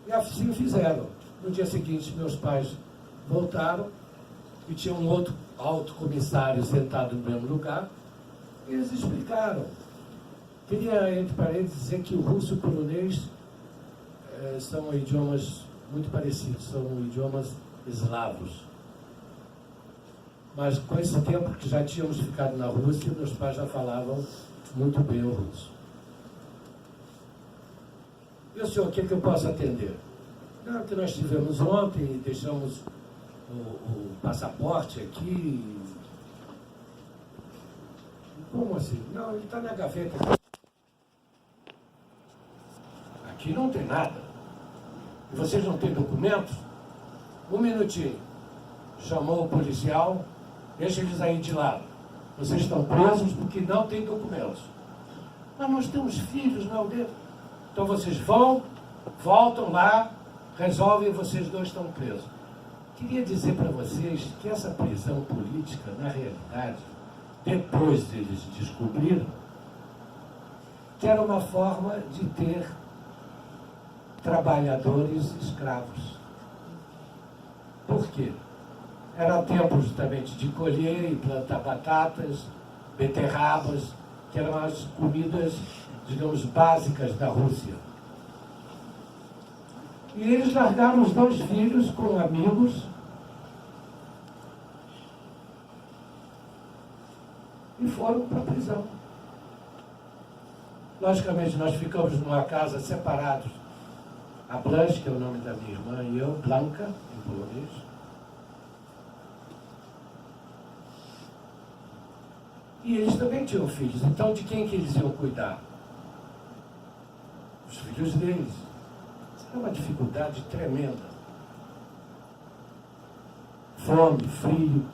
E assim fizeram. No dia seguinte, meus pais voltaram e tinha um outro alto comissário sentado no mesmo lugar. E eles explicaram. Queria, entre parênteses, dizer que o russo e o polonês são idiomas muito parecidos, são idiomas eslavos. Mas com esse tempo que já tínhamos ficado na Rússia, meus pais já falavam muito bem o russo. E o senhor, o que eu posso atender? Não, que nós tivemos ontem, deixamos o passaporte aqui. Como assim? Não, ele está na gaveta. Aqui não tem nada. E vocês não têm documentos? Um minutinho. Chamou o policial, deixa eles aí de lado. Vocês estão presos porque não têm documentos. Mas nós temos filhos, não dentro. Então vocês voltam lá, resolvem e vocês dois estão presos. Queria dizer para vocês que essa prisão política, na realidade, depois eles descobriram que era uma forma de ter trabalhadores escravos. Por quê? Era tempo justamente de colher e plantar batatas, beterrabas, que eram as comidas, digamos, básicas da Rússia. E eles largaram os dois filhos com amigos e foram para a prisão. Logicamente, nós ficamos numa casa separados. A Blanche, que é o nome da minha irmã, e eu, Blanca, em polonês. E eles também tinham filhos. Então, de quem que eles iam cuidar? Os filhos deles. É uma dificuldade tremenda. Fome, frio.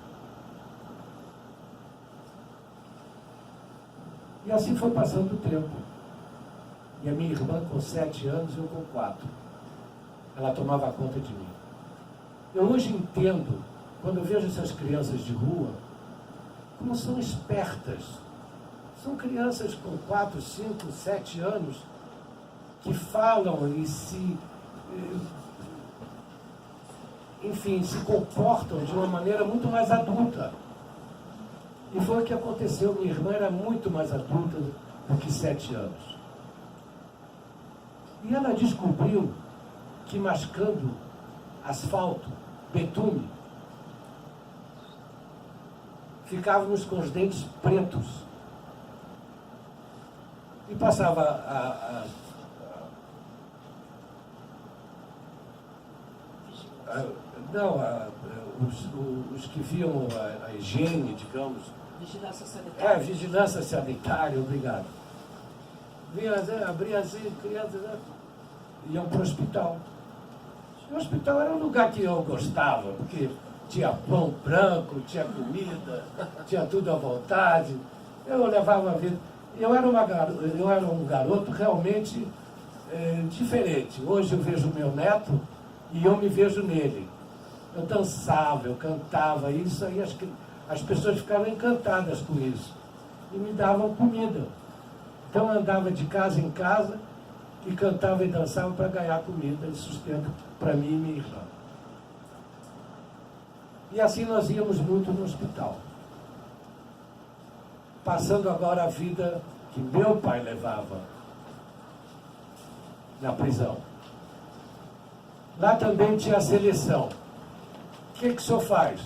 E assim foi passando o tempo. E a minha irmã com 7 anos, eu com 4. Ela tomava conta de mim. Eu hoje entendo, quando eu vejo essas crianças de rua, como são espertas. São crianças com 4, 5, 7 anos que falam e se comportam de uma maneira muito mais adulta. E foi o que aconteceu. Minha irmã era muito mais adulta do que 7 anos. E ela descobriu que mascando asfalto, betume, ficávamos com os dentes pretos. E passava os que viam a higiene, digamos. Vigilância sanitária. Vigilância sanitária, obrigado. Vinha, abria assim, crianças, iam para o hospital. E o hospital era um lugar que eu gostava, porque tinha pão branco, tinha comida, tinha tudo à vontade. Eu levava a vida. Eu era um garoto realmente diferente. Hoje eu vejo o meu neto e eu me vejo nele. Eu dançava, eu cantava, isso aí as pessoas ficavam encantadas com isso. E me davam comida. Então eu andava de casa em casa e cantava e dançava para ganhar comida e sustento para mim e minha irmã. E assim nós íamos muito no hospital. Passando agora a vida que meu pai levava na prisão. Lá também tinha a seleção. O que o senhor faz?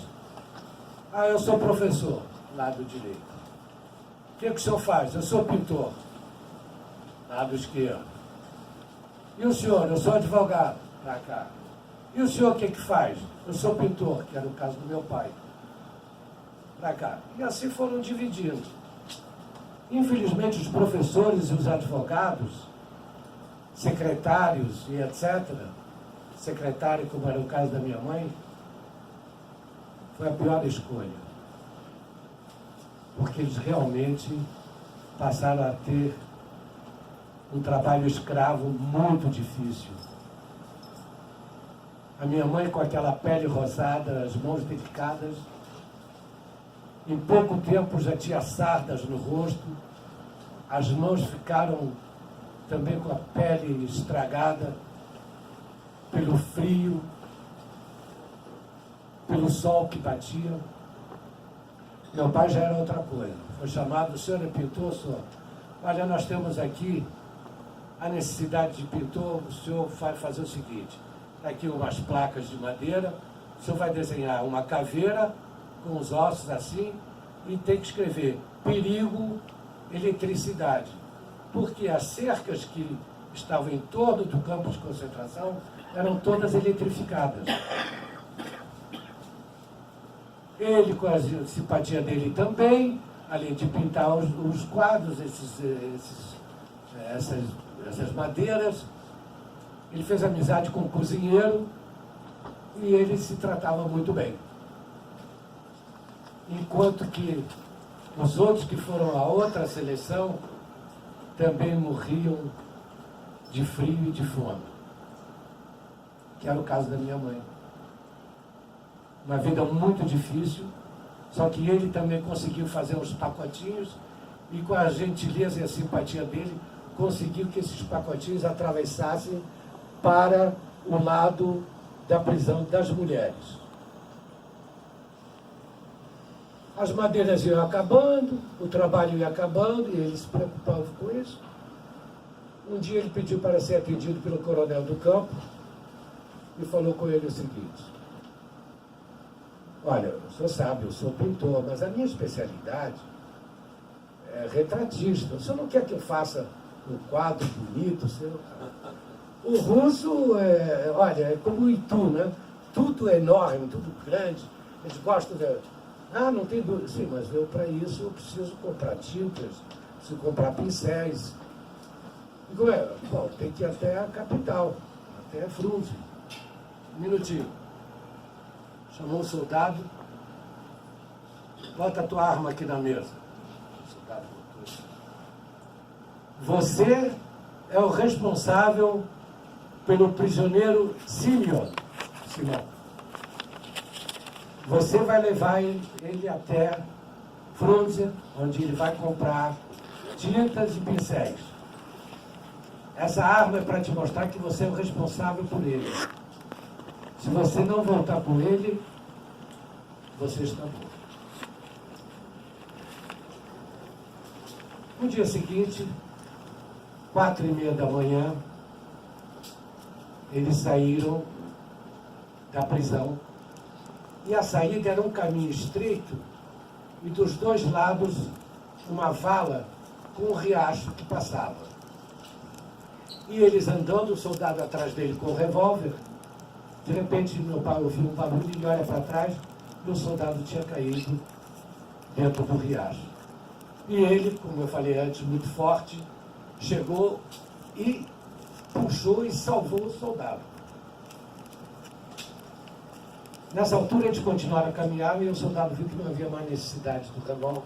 Eu sou professor, lado direito. O que o senhor faz? Eu sou pintor. Lado esquerdo. E o senhor? Eu sou advogado. Pra cá. E o senhor o que faz? Eu sou pintor, que era o caso do meu pai. Pra cá. E assim foram dividindo. Infelizmente, os professores e os advogados, secretários e etc., secretário, como era o caso da minha mãe, foi a pior escolha. Porque eles realmente passaram a ter um trabalho escravo muito difícil. A minha mãe, com aquela pele rosada, as mãos delicadas, em pouco tempo já tinha sardas no rosto, as mãos ficaram também com a pele estragada pelo frio, pelo sol que batia. Meu pai já era outra coisa. Foi chamado, o senhor é pintor, senhor? Olha, nós temos aqui a necessidade de pintor, o senhor vai fazer o seguinte, aqui umas placas de madeira, o senhor vai desenhar uma caveira com os ossos assim, e tem que escrever perigo, eletricidade. Porque as cercas que estavam em torno do campo de concentração eram todas eletrificadas. Ele, com a simpatia dele também, além de pintar os quadros, essas madeiras, ele fez amizade com o cozinheiro e ele se tratava muito bem. Enquanto que os outros que foram à outra seleção também morriam de frio e de fome, que era o caso da minha mãe. Uma vida muito difícil, só que ele também conseguiu fazer uns pacotinhos e com a gentileza e a simpatia dele, conseguiu que esses pacotinhos atravessassem para o lado da prisão das mulheres. As madeiras iam acabando, o trabalho ia acabando, e ele se preocupava com isso. Um dia ele pediu para ser atendido pelo coronel do campo e falou com ele o seguinte: olha, o senhor sabe, eu sou pintor, mas a minha especialidade é retratista. O senhor não quer que eu faça um quadro bonito? Senhor? O russo, olha, é como o Itu, né? Tudo é enorme, tudo grande. Eles gostam de... Ah, não tem dúvida. Sim, mas eu, para isso, eu preciso comprar tintas, preciso comprar pincéis. E como é? Bom, tem que ir até a capital, até a Frunze. Um minutinho. Chamou um soldado. Bota a tua arma aqui na mesa. O soldado botou. Você é o responsável pelo prisioneiro Simão. Você vai levar ele até Frunze, onde ele vai comprar tintas e pincéis. Essa arma é para te mostrar que você é o responsável por ele. Se você não voltar com ele, você está morto. No dia seguinte, 4h30 da manhã, eles saíram da prisão. E a saída era um caminho estreito e dos dois lados uma vala com um riacho que passava. E eles andando, o soldado atrás dele com o revólver. De repente, meu pai ouviu um barulho, ele olha para trás e o soldado tinha caído dentro do riacho. E ele, como eu falei antes, muito forte, chegou e puxou e salvou o soldado. Nessa altura, eles continuaram a caminhar e o soldado viu que não havia mais necessidade do revólver.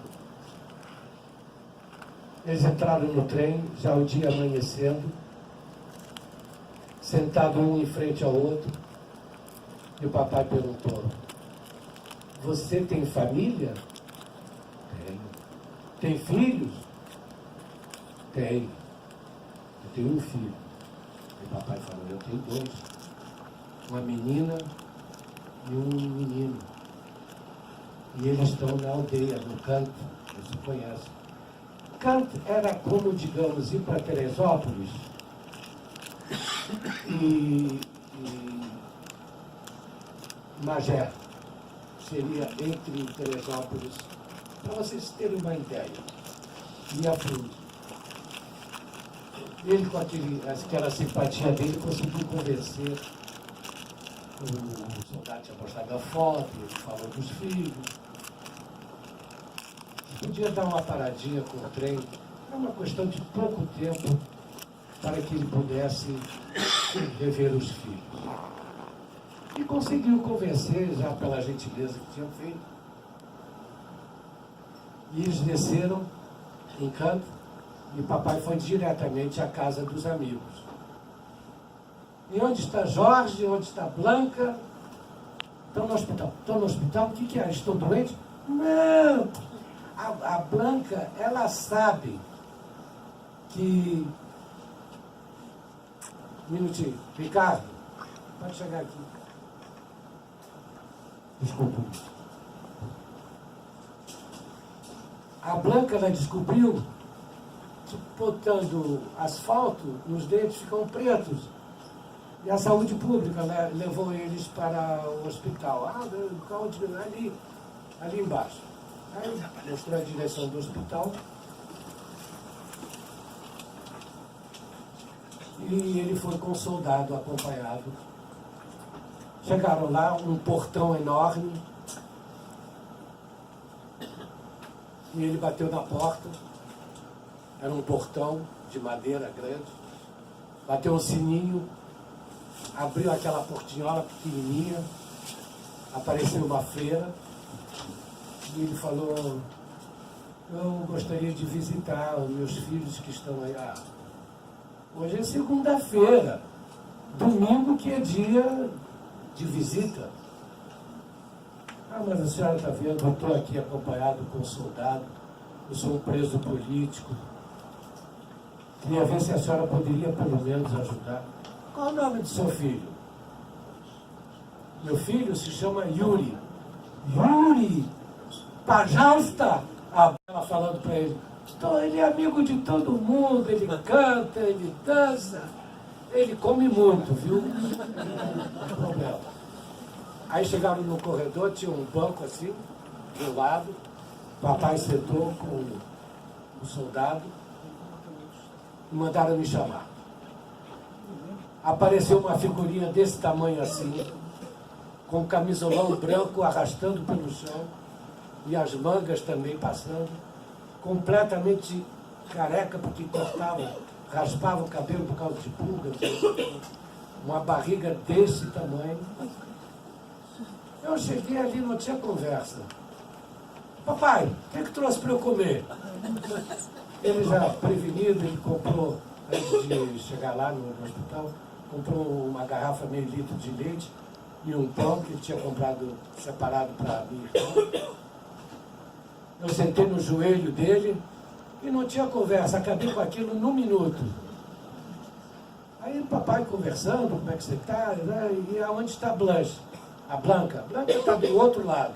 Eles entraram no trem, já o dia amanhecendo, sentados um em frente ao outro, e o papai perguntou: você tem família? Tenho. Tem filhos? Tenho. Eu tenho um filho. E o papai falou: eu tenho dois. Uma menina e um menino. E eles estão na aldeia, no Canto, você conhece. Canto era como, digamos, ir para Teresópolis e Magé. Seria entre Teresópolis, para vocês terem uma ideia. ia fundo. Ele, com aquela simpatia dele, conseguiu convencer. O soldado tinha postado a foto, ele falou dos filhos. Podia dar uma paradinha com o trem. É uma questão de pouco tempo para que ele pudesse rever os filhos. E conseguiu convencer, já pela gentileza que tinham feito. E eles desceram em Canto e papai foi diretamente à casa dos amigos. E onde está Jorge? Onde está Blanca? Estão no hospital. Estão no hospital? O que é? Estão doentes? Não! A Blanca, ela sabe que... Um minutinho. Ricardo, pode chegar aqui. Desculpa. A Blanca, ela descobriu que botando asfalto, os dentes ficam pretos. E a saúde pública, né, levou eles para o hospital. Ali embaixo. Aí mostrou a direção do hospital. E ele foi com um soldado acompanhado. Chegaram lá, um portão enorme. E ele bateu na porta. Era um portão de madeira grande. Bateu um sininho. Abriu aquela portinhola pequenininha. Apareceu uma freira. E ele falou: eu gostaria de visitar os meus filhos que estão aí. Hoje é segunda-feira. Domingo que é dia de visita. Mas a senhora está vendo, eu estou aqui acompanhado com um soldado. Eu sou um preso político. Queria ver se a senhora poderia pelo menos ajudar. Qual o nome do seu filho? Meu filho se chama Yuri. Yuri! Pajasta! Ela falando para ele. Então, ele é amigo de todo mundo, ele canta, ele dança, ele come muito, viu? Não tem problema. Aí chegaram no corredor, tinha um banco assim, do lado, papai sentou com o soldado e mandaram me chamar. Apareceu uma figurinha desse tamanho assim, com um camisolão branco arrastando pelo chão, e as mangas também passando, completamente careca, porque cortava, raspava o cabelo por causa de pulgas, uma barriga desse tamanho. Eu cheguei ali, não tinha conversa. Papai, o que trouxe para eu comer? Ele já prevenido, ele comprou, antes de chegar lá no hospital, comprou uma garrafa meio litro de leite e um pão que ele tinha comprado separado para mim. Eu sentei no joelho dele e não tinha conversa, acabei com aquilo num minuto. Aí o papai conversando, como é que você está, e aonde está a Blanche? A Blanca? A Blanca está do outro lado,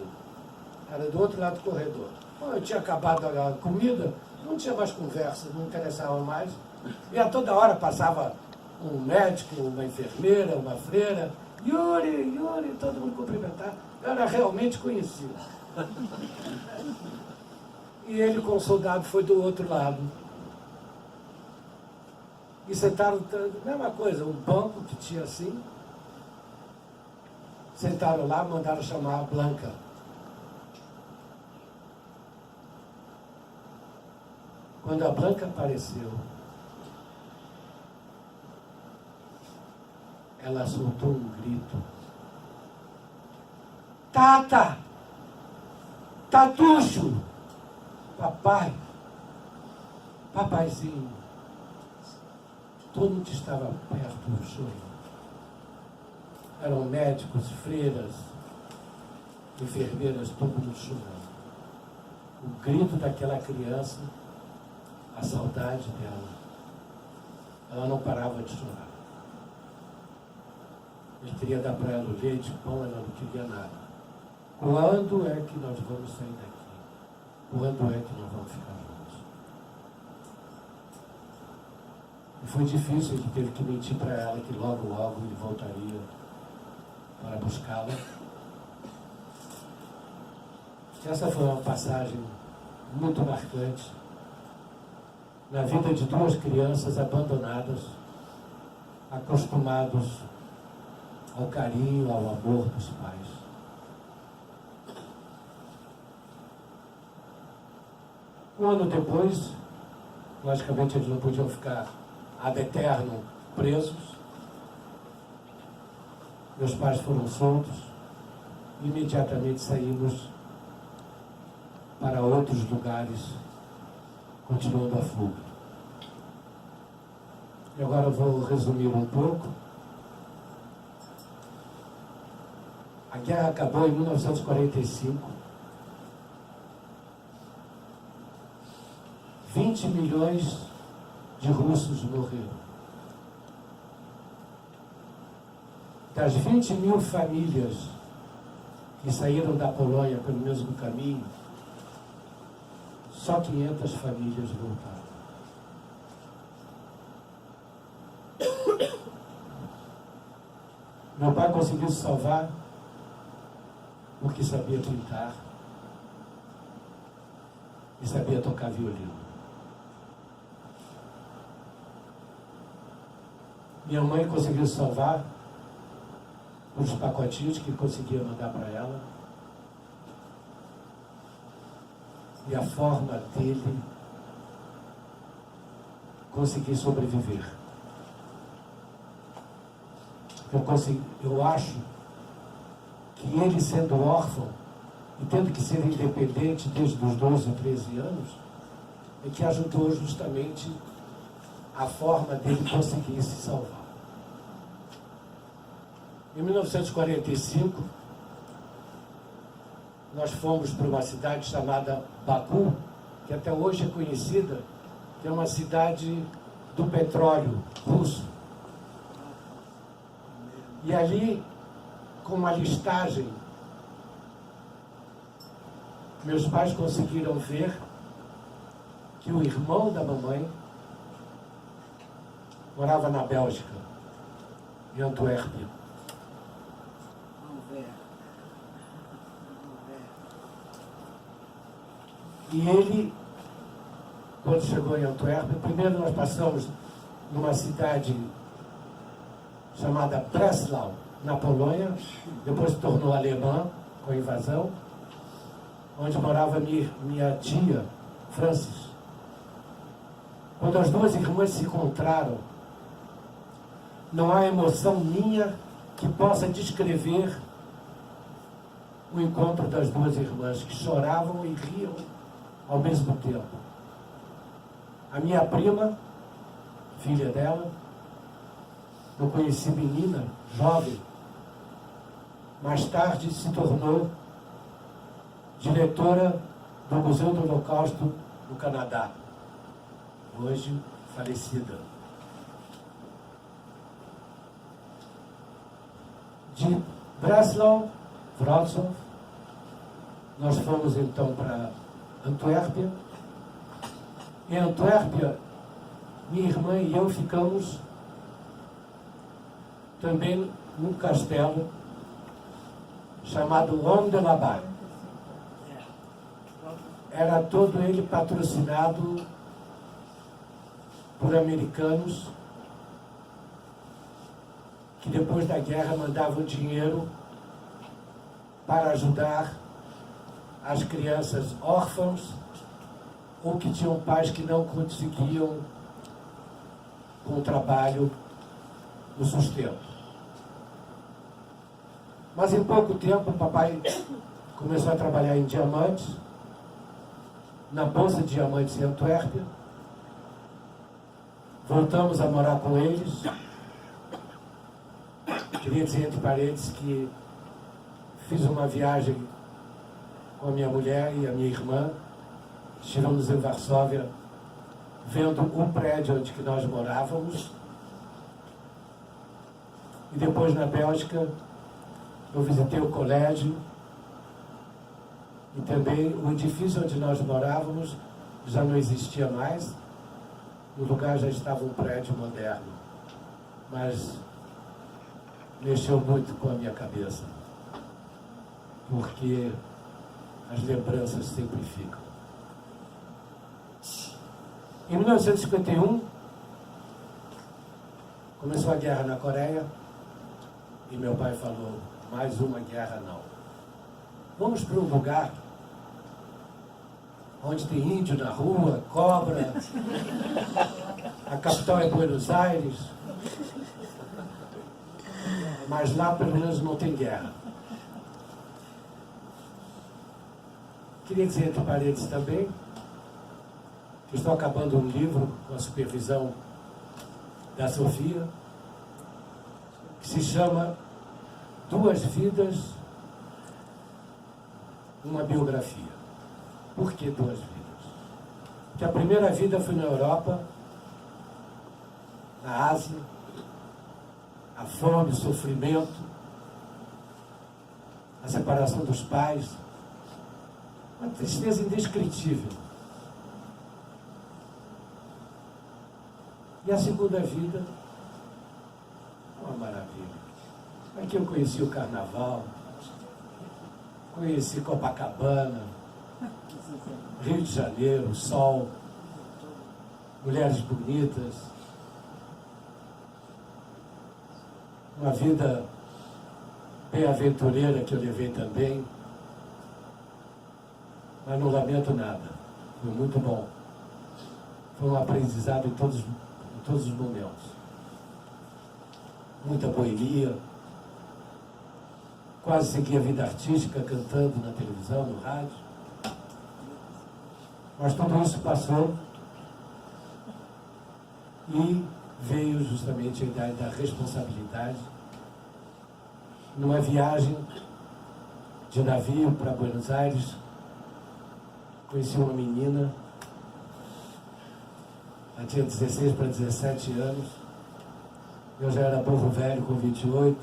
era do outro lado do corredor. Eu tinha acabado a comida, não tinha mais conversa, não interessava mais. E a toda hora passava um médico, uma enfermeira, uma freira, Yuri, Yuri, todo mundo cumprimentar. Eu era realmente conhecido. E ele com o soldado foi do outro lado. E sentaram, mesma coisa, um banco que tinha assim. Sentaram lá, mandaram chamar a Blanca. Quando a Blanca apareceu, ela soltou um grito. Tata! Tatucho! Papai! Papaizinho! Todo mundo estava perto chorando. Eram médicos, freiras, enfermeiras, todo mundo chorando. O grito daquela criança, a saudade dela. Ela não parava de chorar. Ele queria dar para ela o leite, o pão, ela não queria nada. Quando é que nós vamos sair daqui? Quando é que nós vamos ficar juntos? E foi difícil, ele teve que mentir para ela que logo, logo ele voltaria para buscá-la. Essa foi uma passagem muito marcante. na vida de duas crianças abandonadas, acostumados ao carinho, ao amor dos pais. Um ano depois, logicamente eles não podiam ficar ad eterno presos. Meus pais foram soltos. Imediatamente saímos para outros lugares, continuando a fuga. E agora eu vou resumir um pouco. A guerra acabou em 1945. 20 milhões de russos morreram. Das 20 mil famílias que saíram da Polônia pelo mesmo caminho, só 500 famílias voltaram. Meu pai conseguiu se salvar porque sabia pintar e sabia tocar violino. Minha mãe conseguiu se salvar por os pacotinhos que conseguia mandar para ela. E a forma dele conseguir sobreviver. Eu acho que ele, sendo órfão e tendo que ser independente desde os 12 a 13 anos, é que ajudou justamente a forma dele conseguir se salvar. Em 1945, nós fomos para uma cidade chamada Baku, que até hoje é conhecida, que é uma cidade do petróleo russo. E ali, com uma listagem, meus pais conseguiram ver que o irmão da mamãe morava na Bélgica, em Antuérpia. E ele, quando chegou em Antuérpia, primeiro nós passamos numa cidade chamada Breslau, na Polônia, depois se tornou alemã, com a invasão, onde morava minha tia, Francis. Quando as duas irmãs se encontraram, não há emoção minha que possa descrever o encontro das duas irmãs, que choravam e riam ao mesmo tempo. A minha prima, filha dela, eu conheci menina, jovem, mais tarde se tornou diretora do Museu do Holocausto no Canadá, hoje falecida. De Breslau, Wrocław, nós fomos então para Antuérpia. Em Antuérpia, minha irmã e eu ficamos também num castelo chamado Homme de la Barre. Era todo ele patrocinado por americanos que depois da guerra mandavam dinheiro para ajudar as crianças órfãs ou que tinham pais que não conseguiam, com o trabalho, o sustento. Mas em pouco tempo o papai começou a trabalhar em diamantes, na Bolsa de Diamantes em Antuérpia. Voltamos a morar com eles. Queria dizer entre parênteses que fiz uma viagem com a minha mulher e a minha irmã. Estivemos em Varsóvia, vendo o prédio onde que nós morávamos. E depois na Bélgica, eu visitei o colégio e também o edifício onde nós morávamos já não existia mais. No lugar já estava um prédio moderno. Mas mexeu muito com a minha cabeça, porque as lembranças sempre ficam. Em 1951, começou a guerra na Coreia e meu pai falou, mais uma guerra não. Vamos para um lugar onde tem índio na rua, cobra, a capital é Buenos Aires, mas lá pelo menos não tem guerra. Queria dizer entre parênteses também que estou acabando um livro com a supervisão da Sofia, que se chama Duas Vidas, uma Biografia. Por que duas vidas? Porque a primeira vida foi na Europa, na Ásia, a fome, o sofrimento, a separação dos pais, uma tristeza indescritível. E a segunda vida, uma maravilha. Aqui eu conheci o Carnaval, conheci Copacabana, Rio de Janeiro, sol, mulheres bonitas, uma vida bem aventureira que eu levei também, mas não lamento nada, foi muito bom. Foi um aprendizado em todos os momentos. Muita boemia, quase segui a vida artística cantando na televisão, no rádio. Mas tudo isso passou e veio justamente a idade da responsabilidade. Numa viagem de navio para Buenos Aires, conheci uma menina, ela tinha 16 para 17 anos, eu já era povo velho com 28,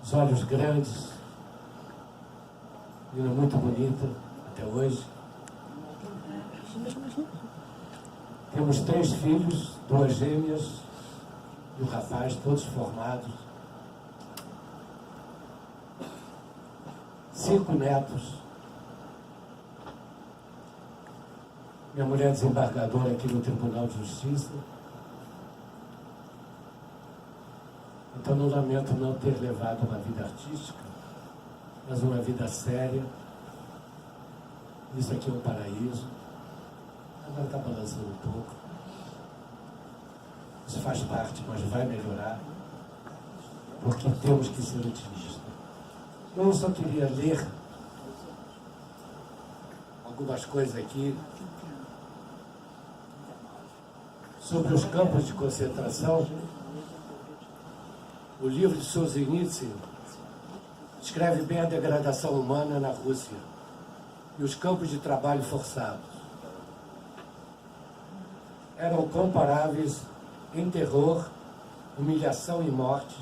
os olhos grandes, menina muito bonita até hoje. Temos 3 filhos, 2 gêmeas e um rapaz, todos formados. 5 netos. Minha mulher é desembargadora aqui no Tribunal de Justiça. Então não lamento não ter levado uma vida artística, mas uma vida séria. Isso aqui é um paraíso. Agora está balançando um pouco. Isso faz parte, mas vai melhorar. Porque temos que ser otimistas. Eu só queria ler algumas coisas aqui sobre os campos de concentração. O livro de Solzhenitsyn descreve bem a degradação humana na Rússia e os campos de trabalho forçados. Eram comparáveis em terror, humilhação e mortes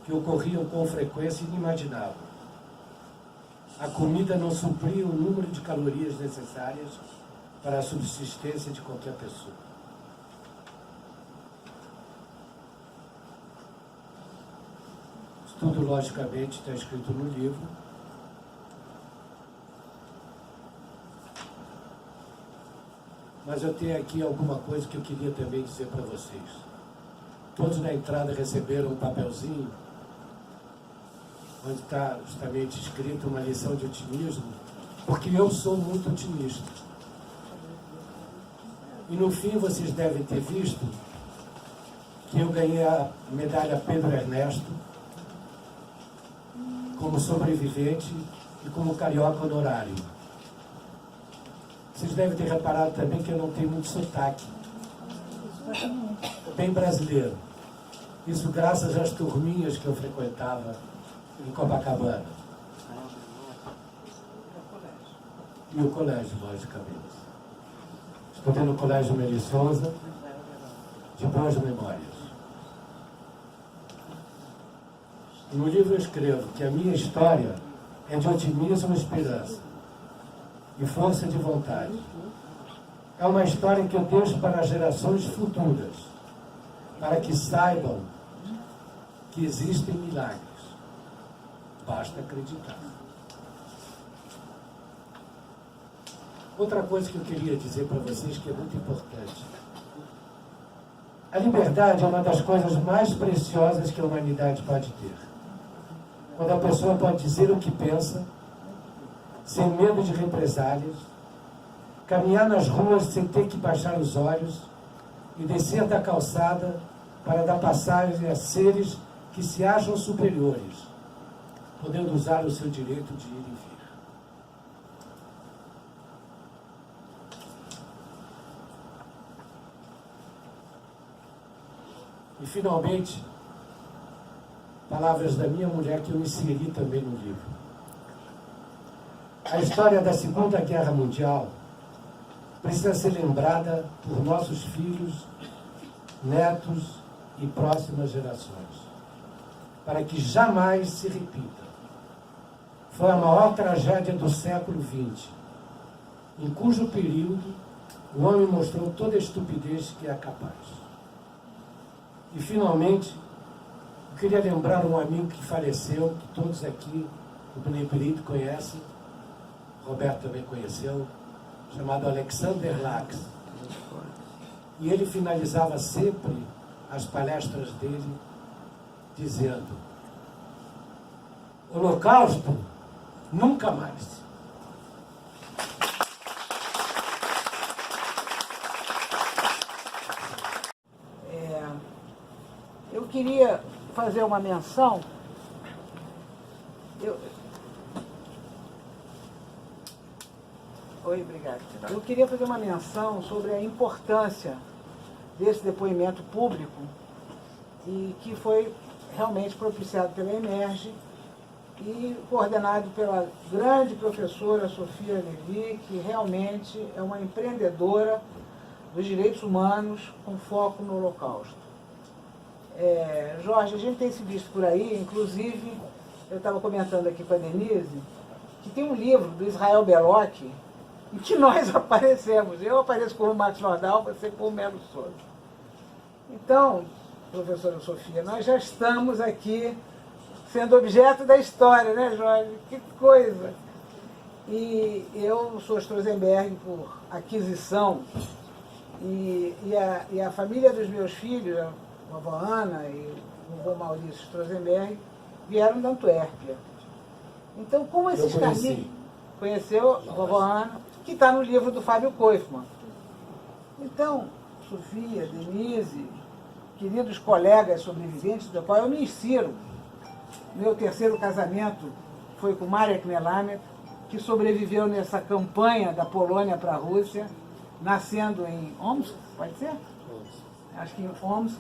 que ocorriam com frequência inimaginável. A comida não supria o número de calorias necessárias para a subsistência de qualquer pessoa. Isso tudo, logicamente, está escrito no livro. Mas eu tenho aqui alguma coisa que eu queria também dizer para vocês. Todos na entrada receberam um papelzinho onde está justamente escrito uma lição de otimismo, porque eu sou muito otimista. E no fim vocês devem ter visto que eu ganhei a medalha Pedro Ernesto como sobrevivente e como carioca honorário. Vocês devem ter reparado também que eu não tenho muito sotaque. Bem brasileiro. Isso graças às turminhas que eu frequentava em Copacabana. E o colégio, logicamente. Estudei no Colégio Meli Souza, de boas memórias. E no livro eu escrevo que a minha história é de otimismo e esperança, e força de vontade. É uma história que eu deixo para as gerações futuras, para que saibam que existem milagres. Basta acreditar. Outra coisa que eu queria dizer para vocês que é muito importante. A liberdade é uma das coisas mais preciosas que a humanidade pode ter. Quando a pessoa pode dizer o que pensa, sem medo de represálias, caminhar nas ruas sem ter que baixar os olhos e descer da calçada para dar passagem a seres que se acham superiores, podendo usar o seu direito de ir e vir. E, finalmente, palavras da minha mulher que eu inseri também no livro. A história da Segunda Guerra Mundial precisa ser lembrada por nossos filhos, netos e próximas gerações, para que jamais se repita. Foi a maior tragédia do século XX, em cujo período o homem mostrou toda a estupidez que é capaz. E, finalmente, eu queria lembrar um amigo que faleceu, que todos aqui, o Beneperito conhecem, Roberto também conheceu, chamado Alexander Lax. E ele finalizava sempre as palestras dele dizendo: Holocausto, nunca mais. Eu queria fazer uma menção. Oi, obrigado. Eu queria fazer uma menção sobre a importância desse depoimento público e que foi realmente propiciado pela Emerge e coordenado pela grande professora Sofia Levi, que realmente é uma empreendedora dos direitos humanos com foco no Holocausto. Jorge, a gente tem se visto por aí, inclusive, eu estava comentando aqui com a Denise, que tem um livro do Israel Beloc, em que nós aparecemos. Eu apareço como Marcos Nordal, você como Melo Souza. Então, professora Sofia, nós já estamos aqui sendo objeto da história, né, Jorge? Que coisa! E eu sou Strozenberg por aquisição, e a família dos meus filhos, a vovó Ana e o vovô Maurício Strozenberg, vieram da Antuérpia. Então, como esses caminhos... Conheceu a vovó Ana, que está no livro do Fábio Koifman. Então, Sofia, Denise, queridos colegas sobreviventes, do qual eu me insiro. Meu terceiro casamento foi com Marek Melamed, que sobreviveu nessa campanha da Polônia para a Rússia, nascendo em Omsk, pode ser? Acho que em Omsk.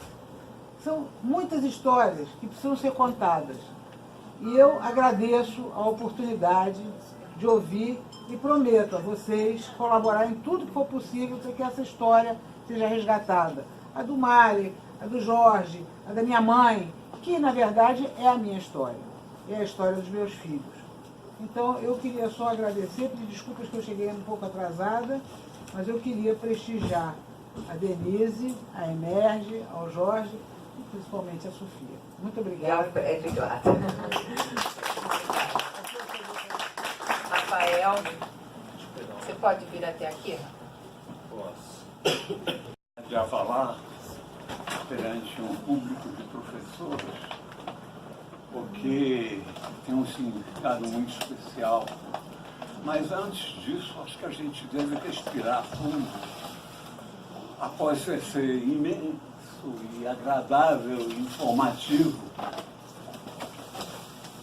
São muitas histórias que precisam ser contadas. E eu agradeço a oportunidade de ouvir e prometo a vocês colaborar em tudo que for possível para que essa história seja resgatada. A do Marek, a do Jorge, a da minha mãe, que na verdade é a minha história, é a história dos meus filhos. Então eu queria só agradecer, pedir desculpas que eu cheguei um pouco atrasada, mas eu queria prestigiar a Denise, a Emerge, ao Jorge e principalmente a Sofia. Muito obrigada. Obrigada. Rafael, você pode vir até aqui? Posso. Já falar perante um público de professores, porque tem um significado muito especial. Mas antes disso, acho que a gente deve respirar fundo após esse imenso e agradável e informativo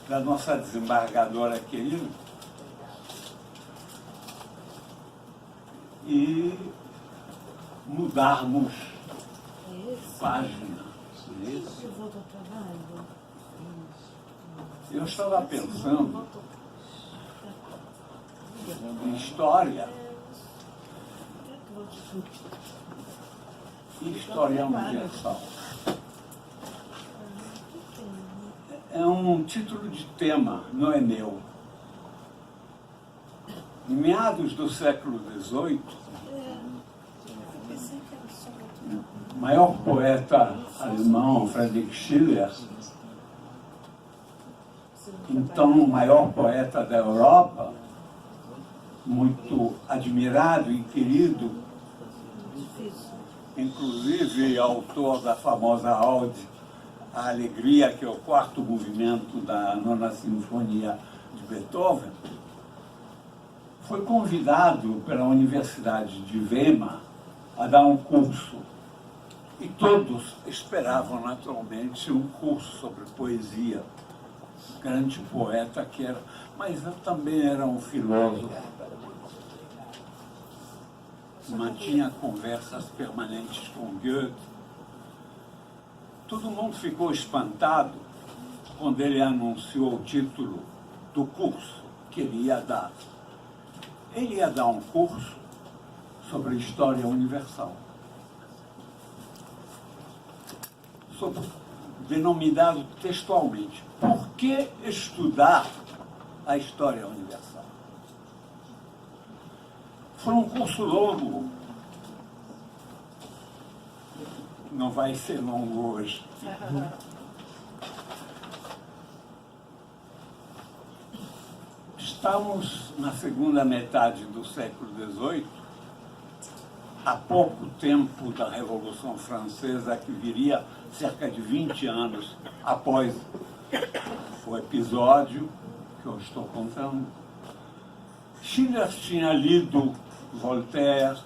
da nossa desembargadora querida e mudarmos página. Eu estava pensando em história e história universal. É um título de tema, não é meu. Em meados do século XVIII, o maior poeta alemão, Friedrich Schiller, então o maior poeta da Europa, muito admirado e querido, inclusive autor da famosa Ode à Alegria, que é o quarto movimento da Nona Sinfonia de Beethoven, foi convidado pela Universidade de Weimar a dar um curso. E todos esperavam, naturalmente, um curso sobre poesia. Grande poeta que era, mas eu também era um filósofo. Mantinha conversas permanentes com Goethe. Todo mundo ficou espantado quando ele anunciou o título do curso que ele ia dar. Ele ia dar um curso sobre história universal, denominado textualmente: por que estudar a história universal? Foi um curso longo, não vai ser longo hoje. Estamos na segunda metade do século XVIII, há pouco tempo da Revolução Francesa, que viria cerca de 20 anos após o episódio que eu estou contando. Schiller tinha lido Voltaire,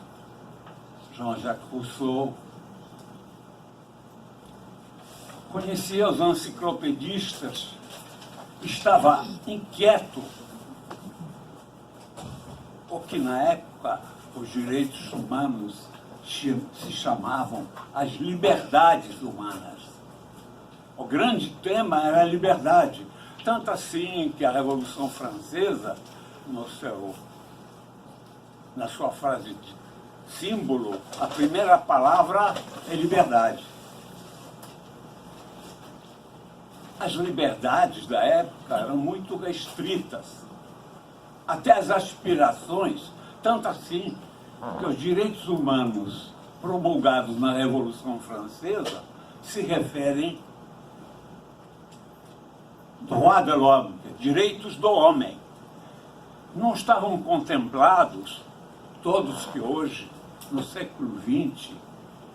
Jean-Jacques Rousseau, conhecia os enciclopedistas, estava inquieto, porque na época os direitos humanos se chamavam as liberdades humanas. O grande tema era a liberdade, tanto assim que a Revolução Francesa, na sua frase de símbolo, a primeira palavra é liberdade. As liberdades da época eram muito restritas, até as aspirações, tanto assim que os direitos humanos promulgados na Revolução Francesa se referem droit de l'homme, direitos do homem. Não estavam contemplados todos que hoje, no século XX,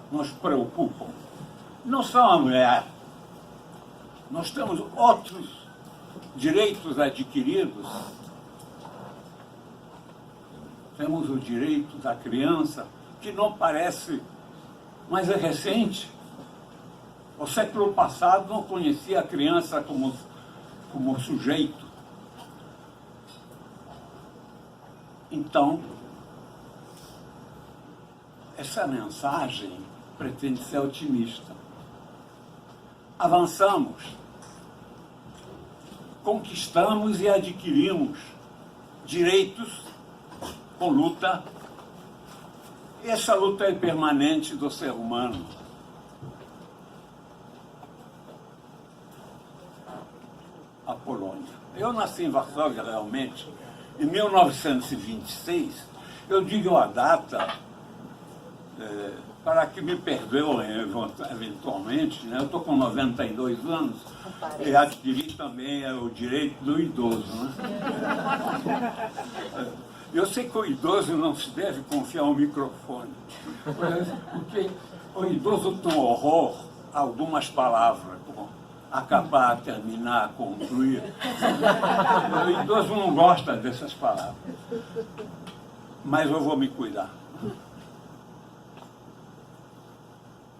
nos preocupam. Não só a mulher. Nós temos outros direitos adquiridos. Temos o direito da criança, que não parece, mas é recente. O século passado não conhecia a criança como sujeito. Então, essa mensagem pretende ser otimista. Avançamos, conquistamos e adquirimos direitos com luta. Essa luta é permanente do ser humano. A Polônia. Eu nasci em Varsóvia, realmente, em 1926. Eu digo a data para que me perdoem eventualmente, né? Eu estou com 92 anos e adquiri também o direito do idoso. Né? Eu sei que o idoso não se deve confiar ao microfone, porque o idoso tem horror a algumas palavras, como acabar, terminar, concluir. O idoso não gosta dessas palavras, mas eu vou me cuidar.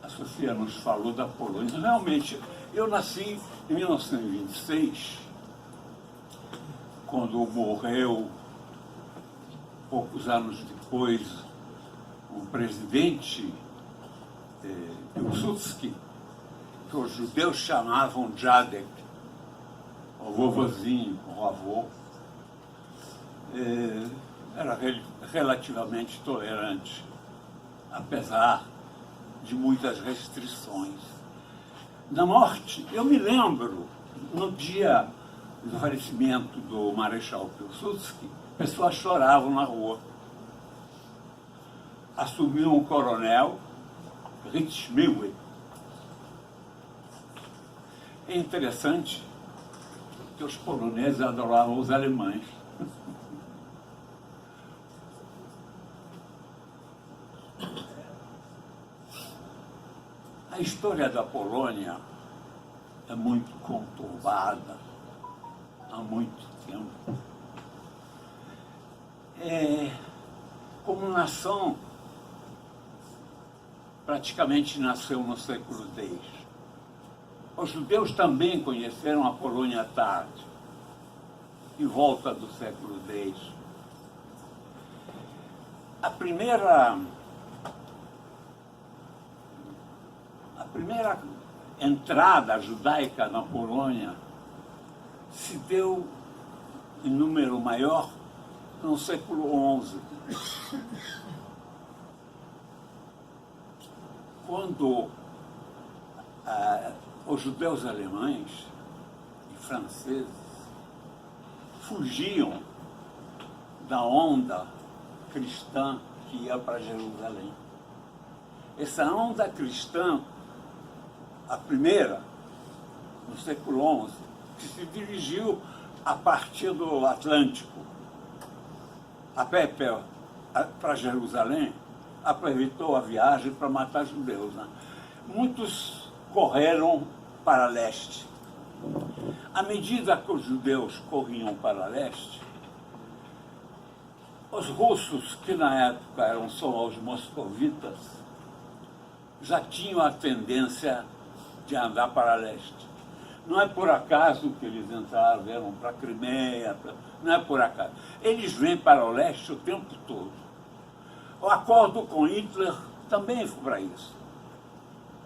A Sofia nos falou da Polônia. Realmente, eu nasci em 1926, quando morreu, poucos anos depois, o presidente Piłsudski, que os judeus chamavam Jadek, o vovozinho, o avô. Era relativamente tolerante, apesar de muitas restrições. Na morte, eu me lembro, no dia do falecimento do Marechal Piłsudski, pessoas choravam na rua. Assumiu um coronel, Ritzmiller. É interessante que os poloneses adoravam os alemães. A história da Polônia é muito conturbada há muito tempo. Como nação, praticamente nasceu no século X. Os judeus também conheceram a Polônia tarde, em volta do século X. A primeira entrada judaica na Polônia se deu em número maior no século XI, quando os judeus alemães e franceses fugiam da onda cristã que ia para Jerusalém. Essa onda cristã, a primeira, no século XI, que se dirigiu a partir do Atlântico, a pé para Jerusalém, aproveitou a viagem para matar judeus, né? Muitos correram para leste. À medida que os judeus corriam para leste, os russos, que na época eram só os moscovitas, já tinham a tendência de andar para leste. Não é por acaso que eles entraram, vieram para a Crimeia, não é por acaso. Eles vêm para o leste o tempo todo. O acordo com Hitler também foi para isso,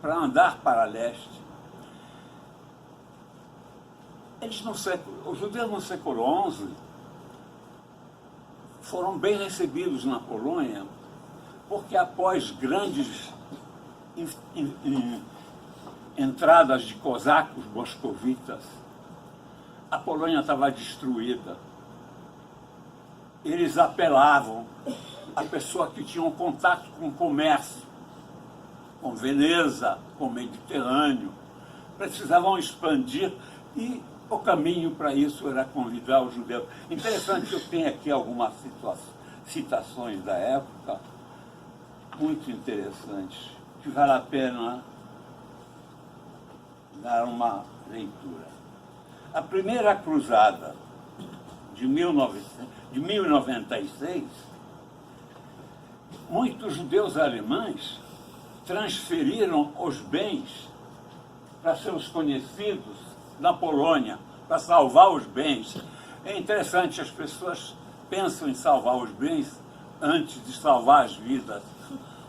para andar para leste. Os judeus no século XI foram bem recebidos na Polônia, porque após grandes entradas de cosacos moscovitas, a Polônia estava destruída. Eles apelavam a pessoa que tinha um contato com o comércio, com Veneza, com o Mediterrâneo, precisavam expandir e o caminho para isso era convidar os judeus. Interessante que eu tenho aqui algumas citações da época, muito interessantes, que vale a pena dar uma leitura. A primeira cruzada de 1096, muitos judeus alemães transferiram os bens para seus conhecidos na Polônia, para salvar os bens. É interessante, as pessoas pensam em salvar os bens antes de salvar as vidas.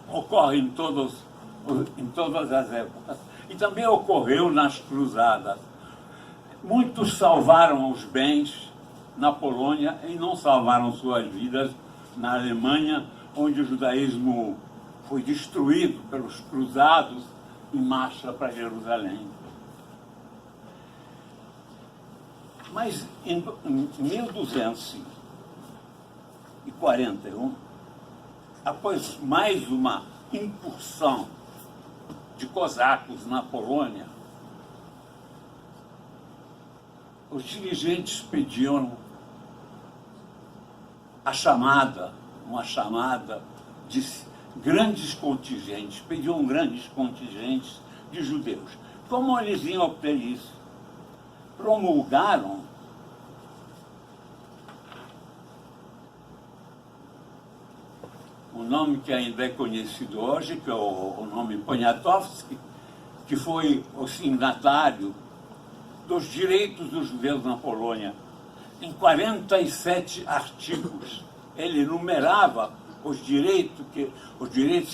Ocorre em todas as épocas. E também ocorreu nas cruzadas. Muitos salvaram os bens na Polônia e não salvaram suas vidas na Alemanha, onde o judaísmo foi destruído pelos cruzados em marcha para Jerusalém. Mas em 1241, após mais uma incursão de cosacos na Polônia, os dirigentes pediram uma chamada de grandes contingentes, pediam grandes contingentes de judeus. Como eles iam obter isso? Promulgaram um nome que ainda é conhecido hoje, que é o nome Poniatowski, que foi o signatário dos direitos dos judeus na Polônia. Em 47 artigos, ele enumerava os direitos que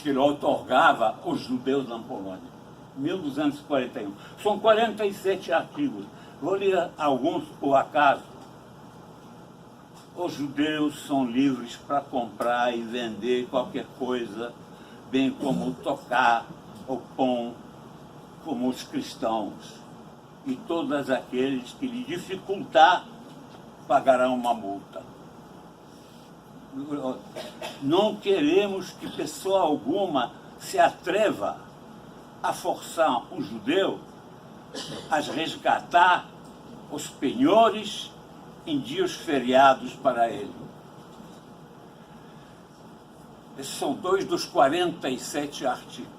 ele outorgava aos judeus na Polônia. 1241. São 47 artigos. Vou ler alguns por acaso. Os judeus são livres para comprar e vender qualquer coisa, bem como tocar o pão, como os cristãos. E todos aqueles que lhe dificultar pagarão uma multa. Não queremos que pessoa alguma se atreva a forçar um judeu a resgatar os penhores em dias feriados para ele. Esses são 2 dos 47 artigos,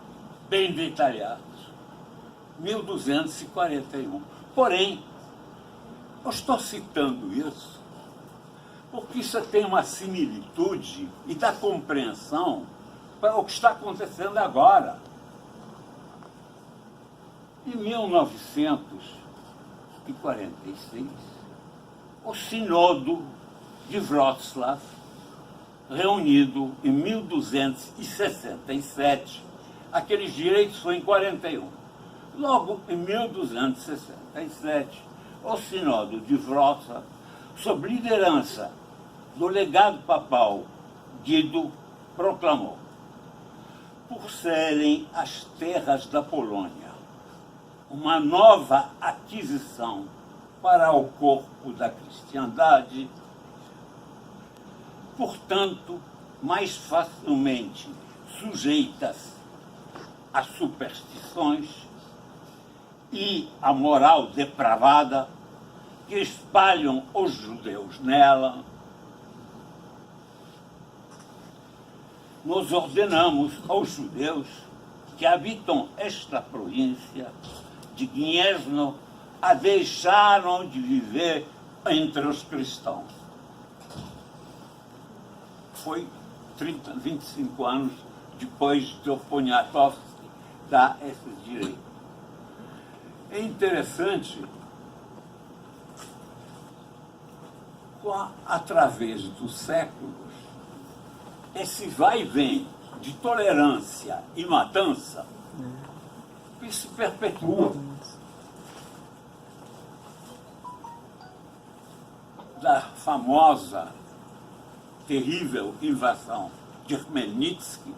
bem detalhados. 1241. Porém, eu estou citando isso porque isso tem uma similitude e dá compreensão para o que está acontecendo agora. Em 1946, o Sinodo de Wrocław, reunido em 1267, aqueles direitos foi em 41. Logo, em 1267, o Sinodo de Wrocław, sob liderança do legado papal Guido, proclamou: por serem as terras da Polônia uma nova aquisição para o corpo da cristandade, portanto, mais facilmente sujeitas a superstições e a moral depravada que espalham os judeus nela, nós ordenamos aos judeus que habitam esta província de Gniezno a deixaram de viver entre os cristãos. Foi 25 anos depois de Poniatowski dar esses direitos. É interessante, através dos séculos, esse vai e vem de tolerância e matança que se perpetua. Da famosa, terrível invasão de Khmelnytsky,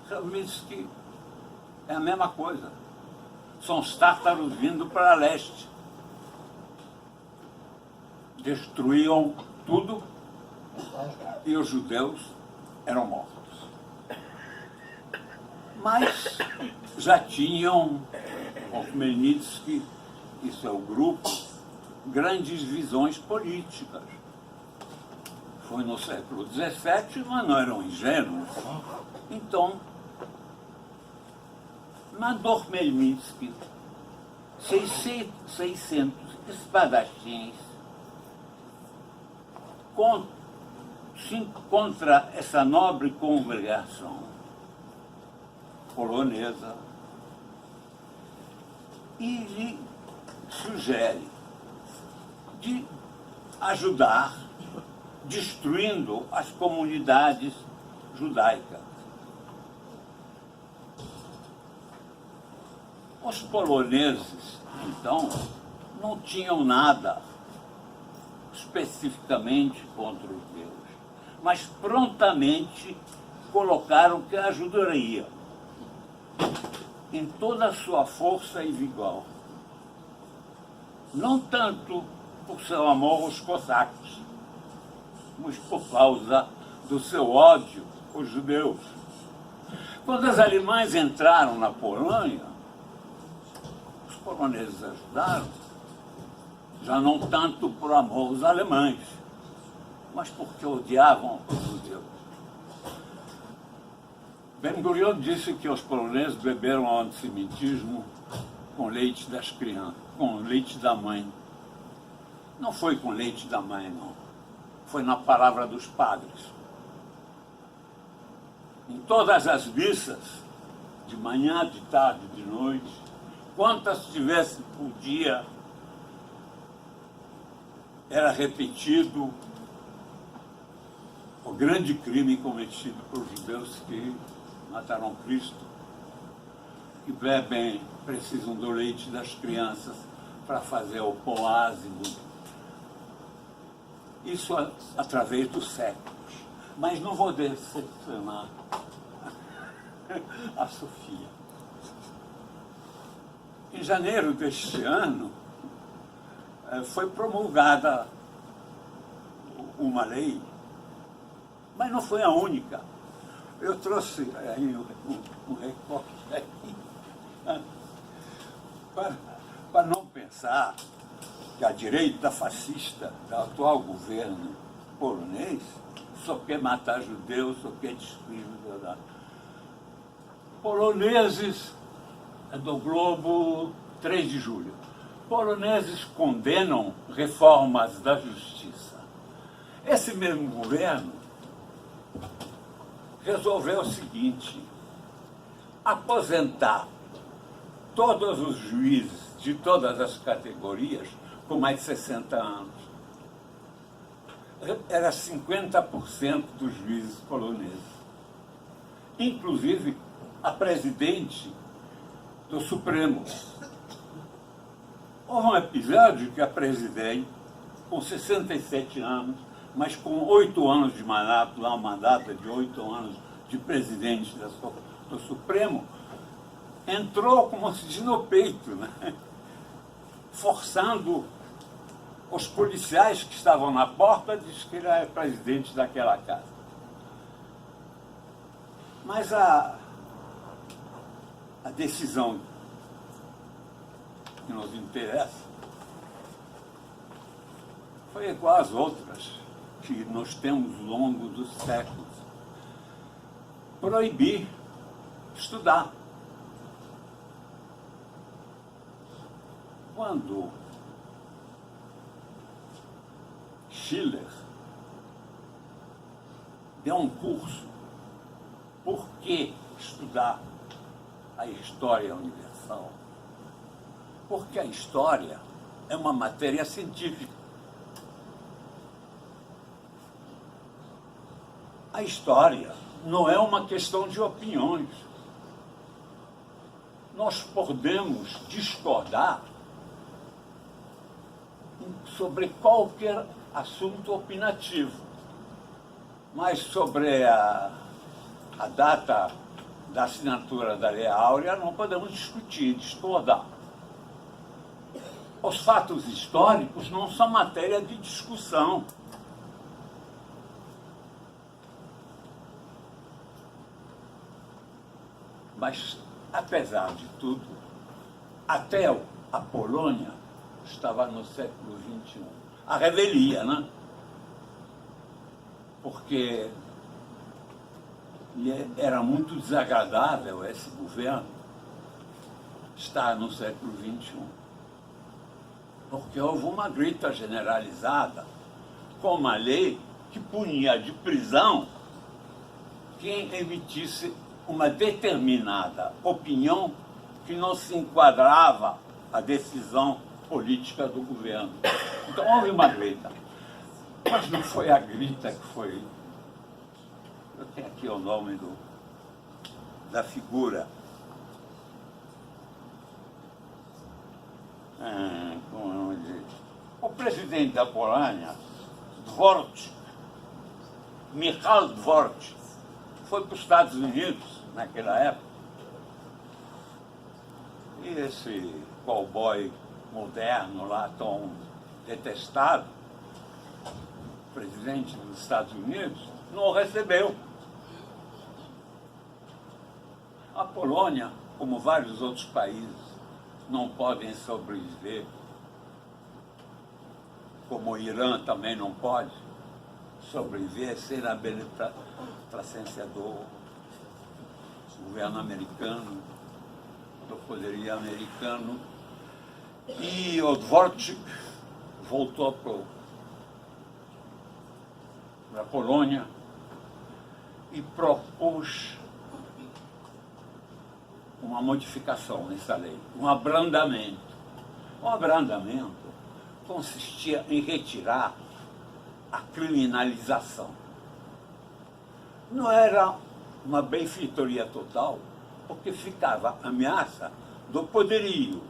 Khmelnytsky é a mesma coisa. São os tártaros vindo para leste. Destruíam tudo e os judeus eram mortos. Mas já tinham o Khmelnytsky e seu grupo grandes visões políticas. Foi no século XVII, mas não eram ingênuos. Então, mandou Khmelnytsky 600 espadachins contra essa nobre congregação polonesa e lhe sugere de ajudar destruindo as comunidades judaicas. Os poloneses, então, não tinham nada especificamente contra os judeus, mas prontamente colocaram que ajudaria em toda a sua força e vigor, não tanto por seu amor aos cossacos, mas por causa do seu ódio aos judeus. Quando os alemães entraram na Polônia, os poloneses ajudaram, já não tanto por amor aos alemães, mas porque odiavam os judeus. Ben-Gurion disse que os poloneses beberam ao antissemitismo com leite das crianças, com leite da mãe. Não foi com leite da mãe, não. Foi na palavra dos padres. Em todas as missas, de manhã, de tarde, de noite, quantas tivesse por dia, era repetido o grande crime cometido por judeus que mataram Cristo, que bebem, precisam do leite das crianças para fazer o pão ázido. Isso através dos séculos. Mas não vou decepcionar a Sofia. Em janeiro deste ano, foi promulgada uma lei, mas não foi a única. Eu trouxe aí um recorte aqui, para não pensar que a direita fascista do atual governo polonês só quer matar judeus, só quer destruir judeus. Poloneses, do Globo, 3 de julho. Poloneses condenam reformas da justiça. Esse mesmo governo resolveu o seguinte: aposentar todos os juízes de todas as categorias com mais de 60 anos. Era 50% dos juízes poloneses. Inclusive a presidente do Supremo. Houve um episódio que a presidente, com 67 anos, mas com 8 anos de mandato, lá uma data de 8 anos de presidente do Supremo, entrou, como se diz, no peito, né? Forçando os policiais que estavam na porta, disse que ele era presidente daquela casa. Mas a decisão que nos interessa foi igual às outras que nós temos ao longo dos séculos. Proibir estudar. Quando Schiller deu um curso, por que estudar a história universal? Porque a história é uma matéria científica. A história não é uma questão de opiniões. Nós podemos discordar sobre qualquer assunto opinativo, mas sobre a data da assinatura da Lei Áurea não podemos discutir, discordar. Os fatos históricos não são matéria de discussão. Mas, apesar de tudo, até a Polônia estava no século XXI. A revelia, né? Porque era muito desagradável esse governo estar no século XXI. Porque houve uma grita generalizada com uma lei que punia de prisão quem emitisse uma determinada opinião que não se enquadrava à decisão política do governo. Então houve uma grita. Mas não foi a grita que foi... Eu tenho aqui o nome da figura. Como é o nome dele? O presidente da Polônia, Dworczyk, Michał Dworczyk, foi para os Estados Unidos naquela época. E esse cowboy moderno lá, tão detestado, presidente dos Estados Unidos, não o recebeu. A Polônia, como vários outros países, não podem sobreviver, como o Irã também não pode sobreviver sem a beneficência do governo americano, do poderio americano. E o Dworczyk voltou para a Polônia e propôs uma modificação nessa lei, um abrandamento. O abrandamento consistia em retirar a criminalização. Não era uma benfeitoria total, porque ficava a ameaça do poderio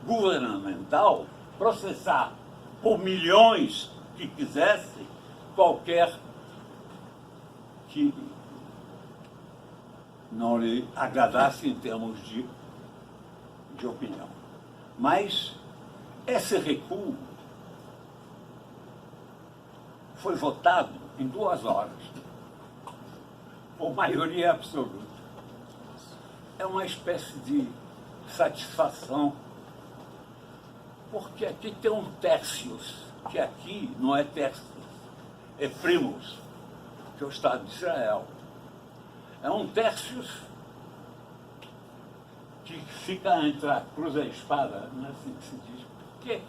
governamental processar por milhões que quisesse qualquer que não lhe agradasse em termos de opinião. Mas esse recuo foi votado em 2 horas, por maioria absoluta. É uma espécie de satisfação, porque aqui tem um tercios, que aqui não é tercios, é primos, que é o Estado de Israel. É um tercios que fica entre a cruz e a espada, não é assim que se diz, porque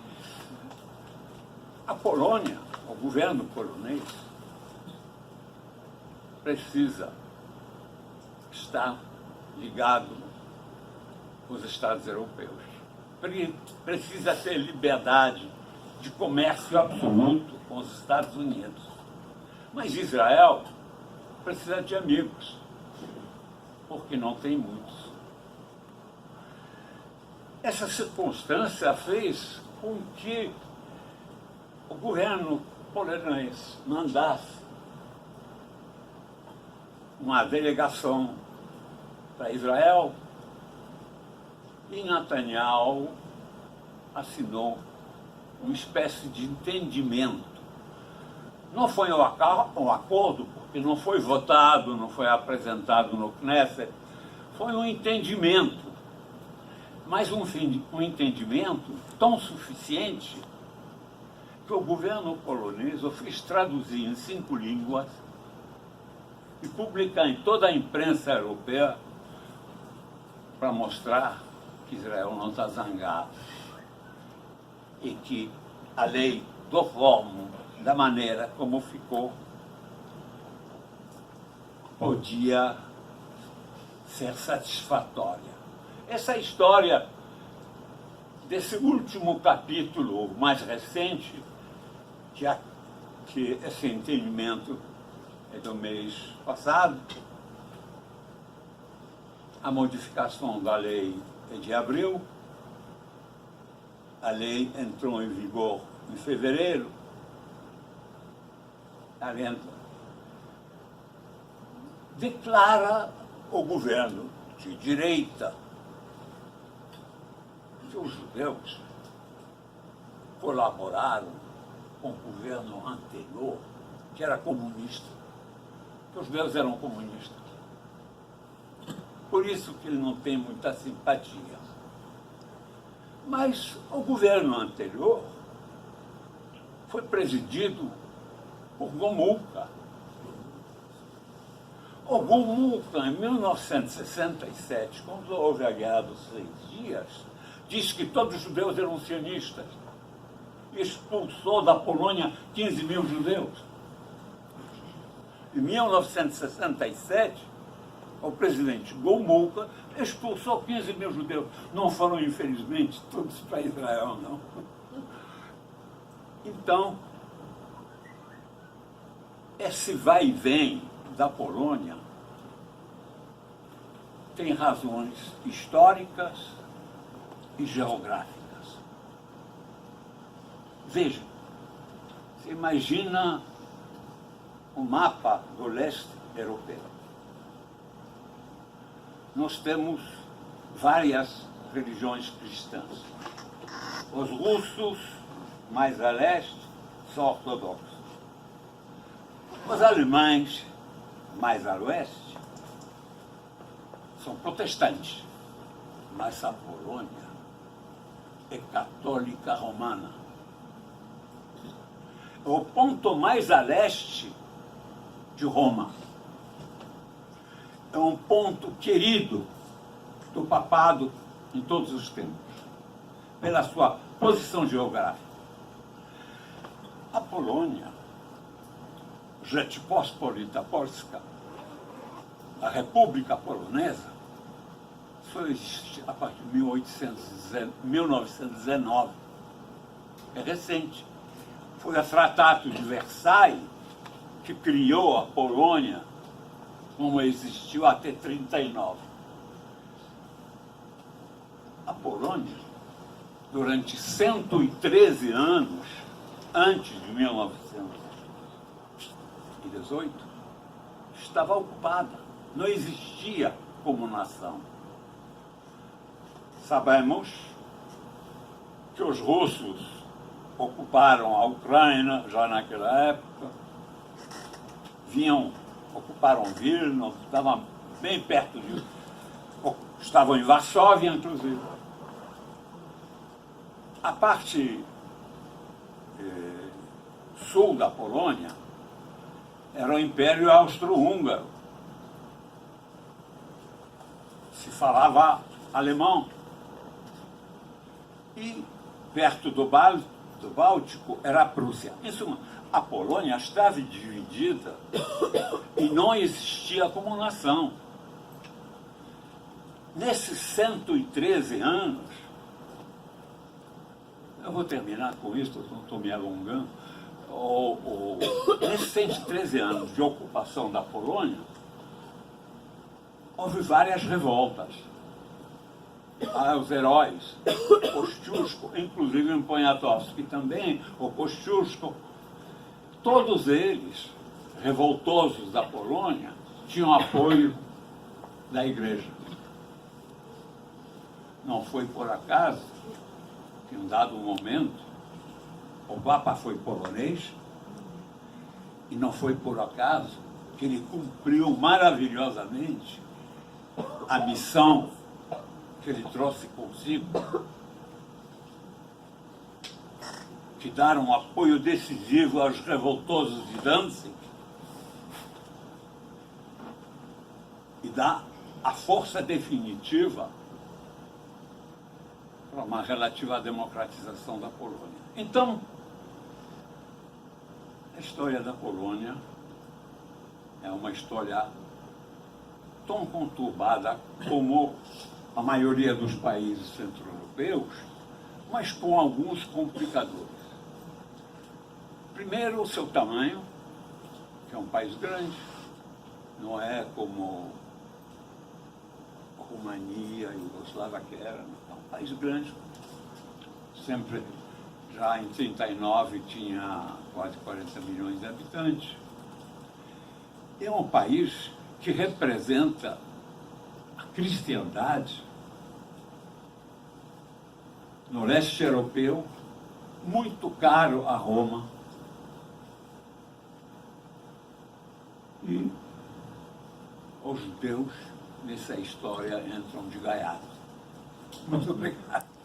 a Polônia, o governo polonês, precisa estar ligado aos Estados europeus. Precisa ter liberdade de comércio absoluto com os Estados Unidos. Mas Israel precisa de amigos, porque não tem muitos. Essa circunstância fez com que o governo polonês mandasse uma delegação para Israel e Netanyahu assinou uma espécie de entendimento. Não foi um acordo, porque não foi votado, não foi apresentado no Knesset, foi um entendimento, mas um entendimento tão suficiente que o governo polonês o fez traduzir em 5 línguas e publicar em toda a imprensa europeia para mostrar que Israel não está zangado e que a lei do forma, da maneira como ficou, podia ser satisfatória. Essa história desse último capítulo, o mais recente, que esse entendimento é do mês passado, a modificação da lei é de abril, a lei entrou em vigor em fevereiro, declara o governo de direita que os judeus colaboraram com o governo anterior, que era comunista, que os judeus eram comunistas. Por isso que ele não tem muita simpatia. Mas o governo anterior foi presidido por Gomulka. O Gomulka, em 1967, quando houve a Guerra dos 6 Dias, disse que todos os judeus eram sionistas e expulsou da Polônia 15 mil judeus. Em 1967, o presidente Gomulka expulsou 15 mil judeus. Não foram, infelizmente, todos para Israel, não. Então, esse vai e vem da Polônia tem razões históricas e geográficas. Veja, você imagina o mapa do leste europeu. Nós temos várias religiões cristãs. Os russos, mais a leste, são ortodoxos. Os alemães, mais a oeste, são protestantes. Mas a Polônia é católica romana. É o ponto mais a leste de Roma. É um ponto querido do papado em todos os tempos, pela sua posição geográfica. A Polônia, Rzeczpospolita Polska, a República Polonesa, só existe a partir de 1919. É recente. Foi o Tratado de Versailles que criou a Polônia como existiu até 1939. A Polônia, durante 113 anos, antes de 1918, estava ocupada, não existia como nação. Sabemos que os russos ocuparam a Ucrânia já naquela época, ocuparam Vilna, estavam bem perto estavam em Varsóvia, inclusive. A parte sul da Polônia era o Império Austro-Húngaro. Se falava alemão. E perto do Báltico era a Prússia. Em suma, a Polônia estava dividida e não existia como nação. Nesses 113 anos, eu vou terminar com isso, não estou me alongando, nesses 113 anos de ocupação da Polônia, houve várias revoltas. Os heróis, Kościuszko, inclusive em Poniatowski também, o Kościuszko, todos eles, revoltosos da Polônia, tinham apoio da igreja. Não foi por acaso que, em um dado momento, o Papa foi polonês, e não foi por acaso que ele cumpriu maravilhosamente a missão que ele trouxe consigo, que dar um apoio decisivo aos revoltosos de Danzig e dar a força definitiva para uma relativa democratização da Polônia. Então, a história da Polônia é uma história tão conturbada como a maioria dos países centro-europeus, mas com alguns complicadores. Primeiro, o seu tamanho, que é um país grande, não é como a Romania, a Iugoslávia, que era, é um país grande. Sempre, já em 1939, tinha quase 40 milhões de habitantes. É um país que representa a cristandade no leste europeu, muito caro a Roma. E os judeus, nessa história, entram de gaiato. Muito obrigado.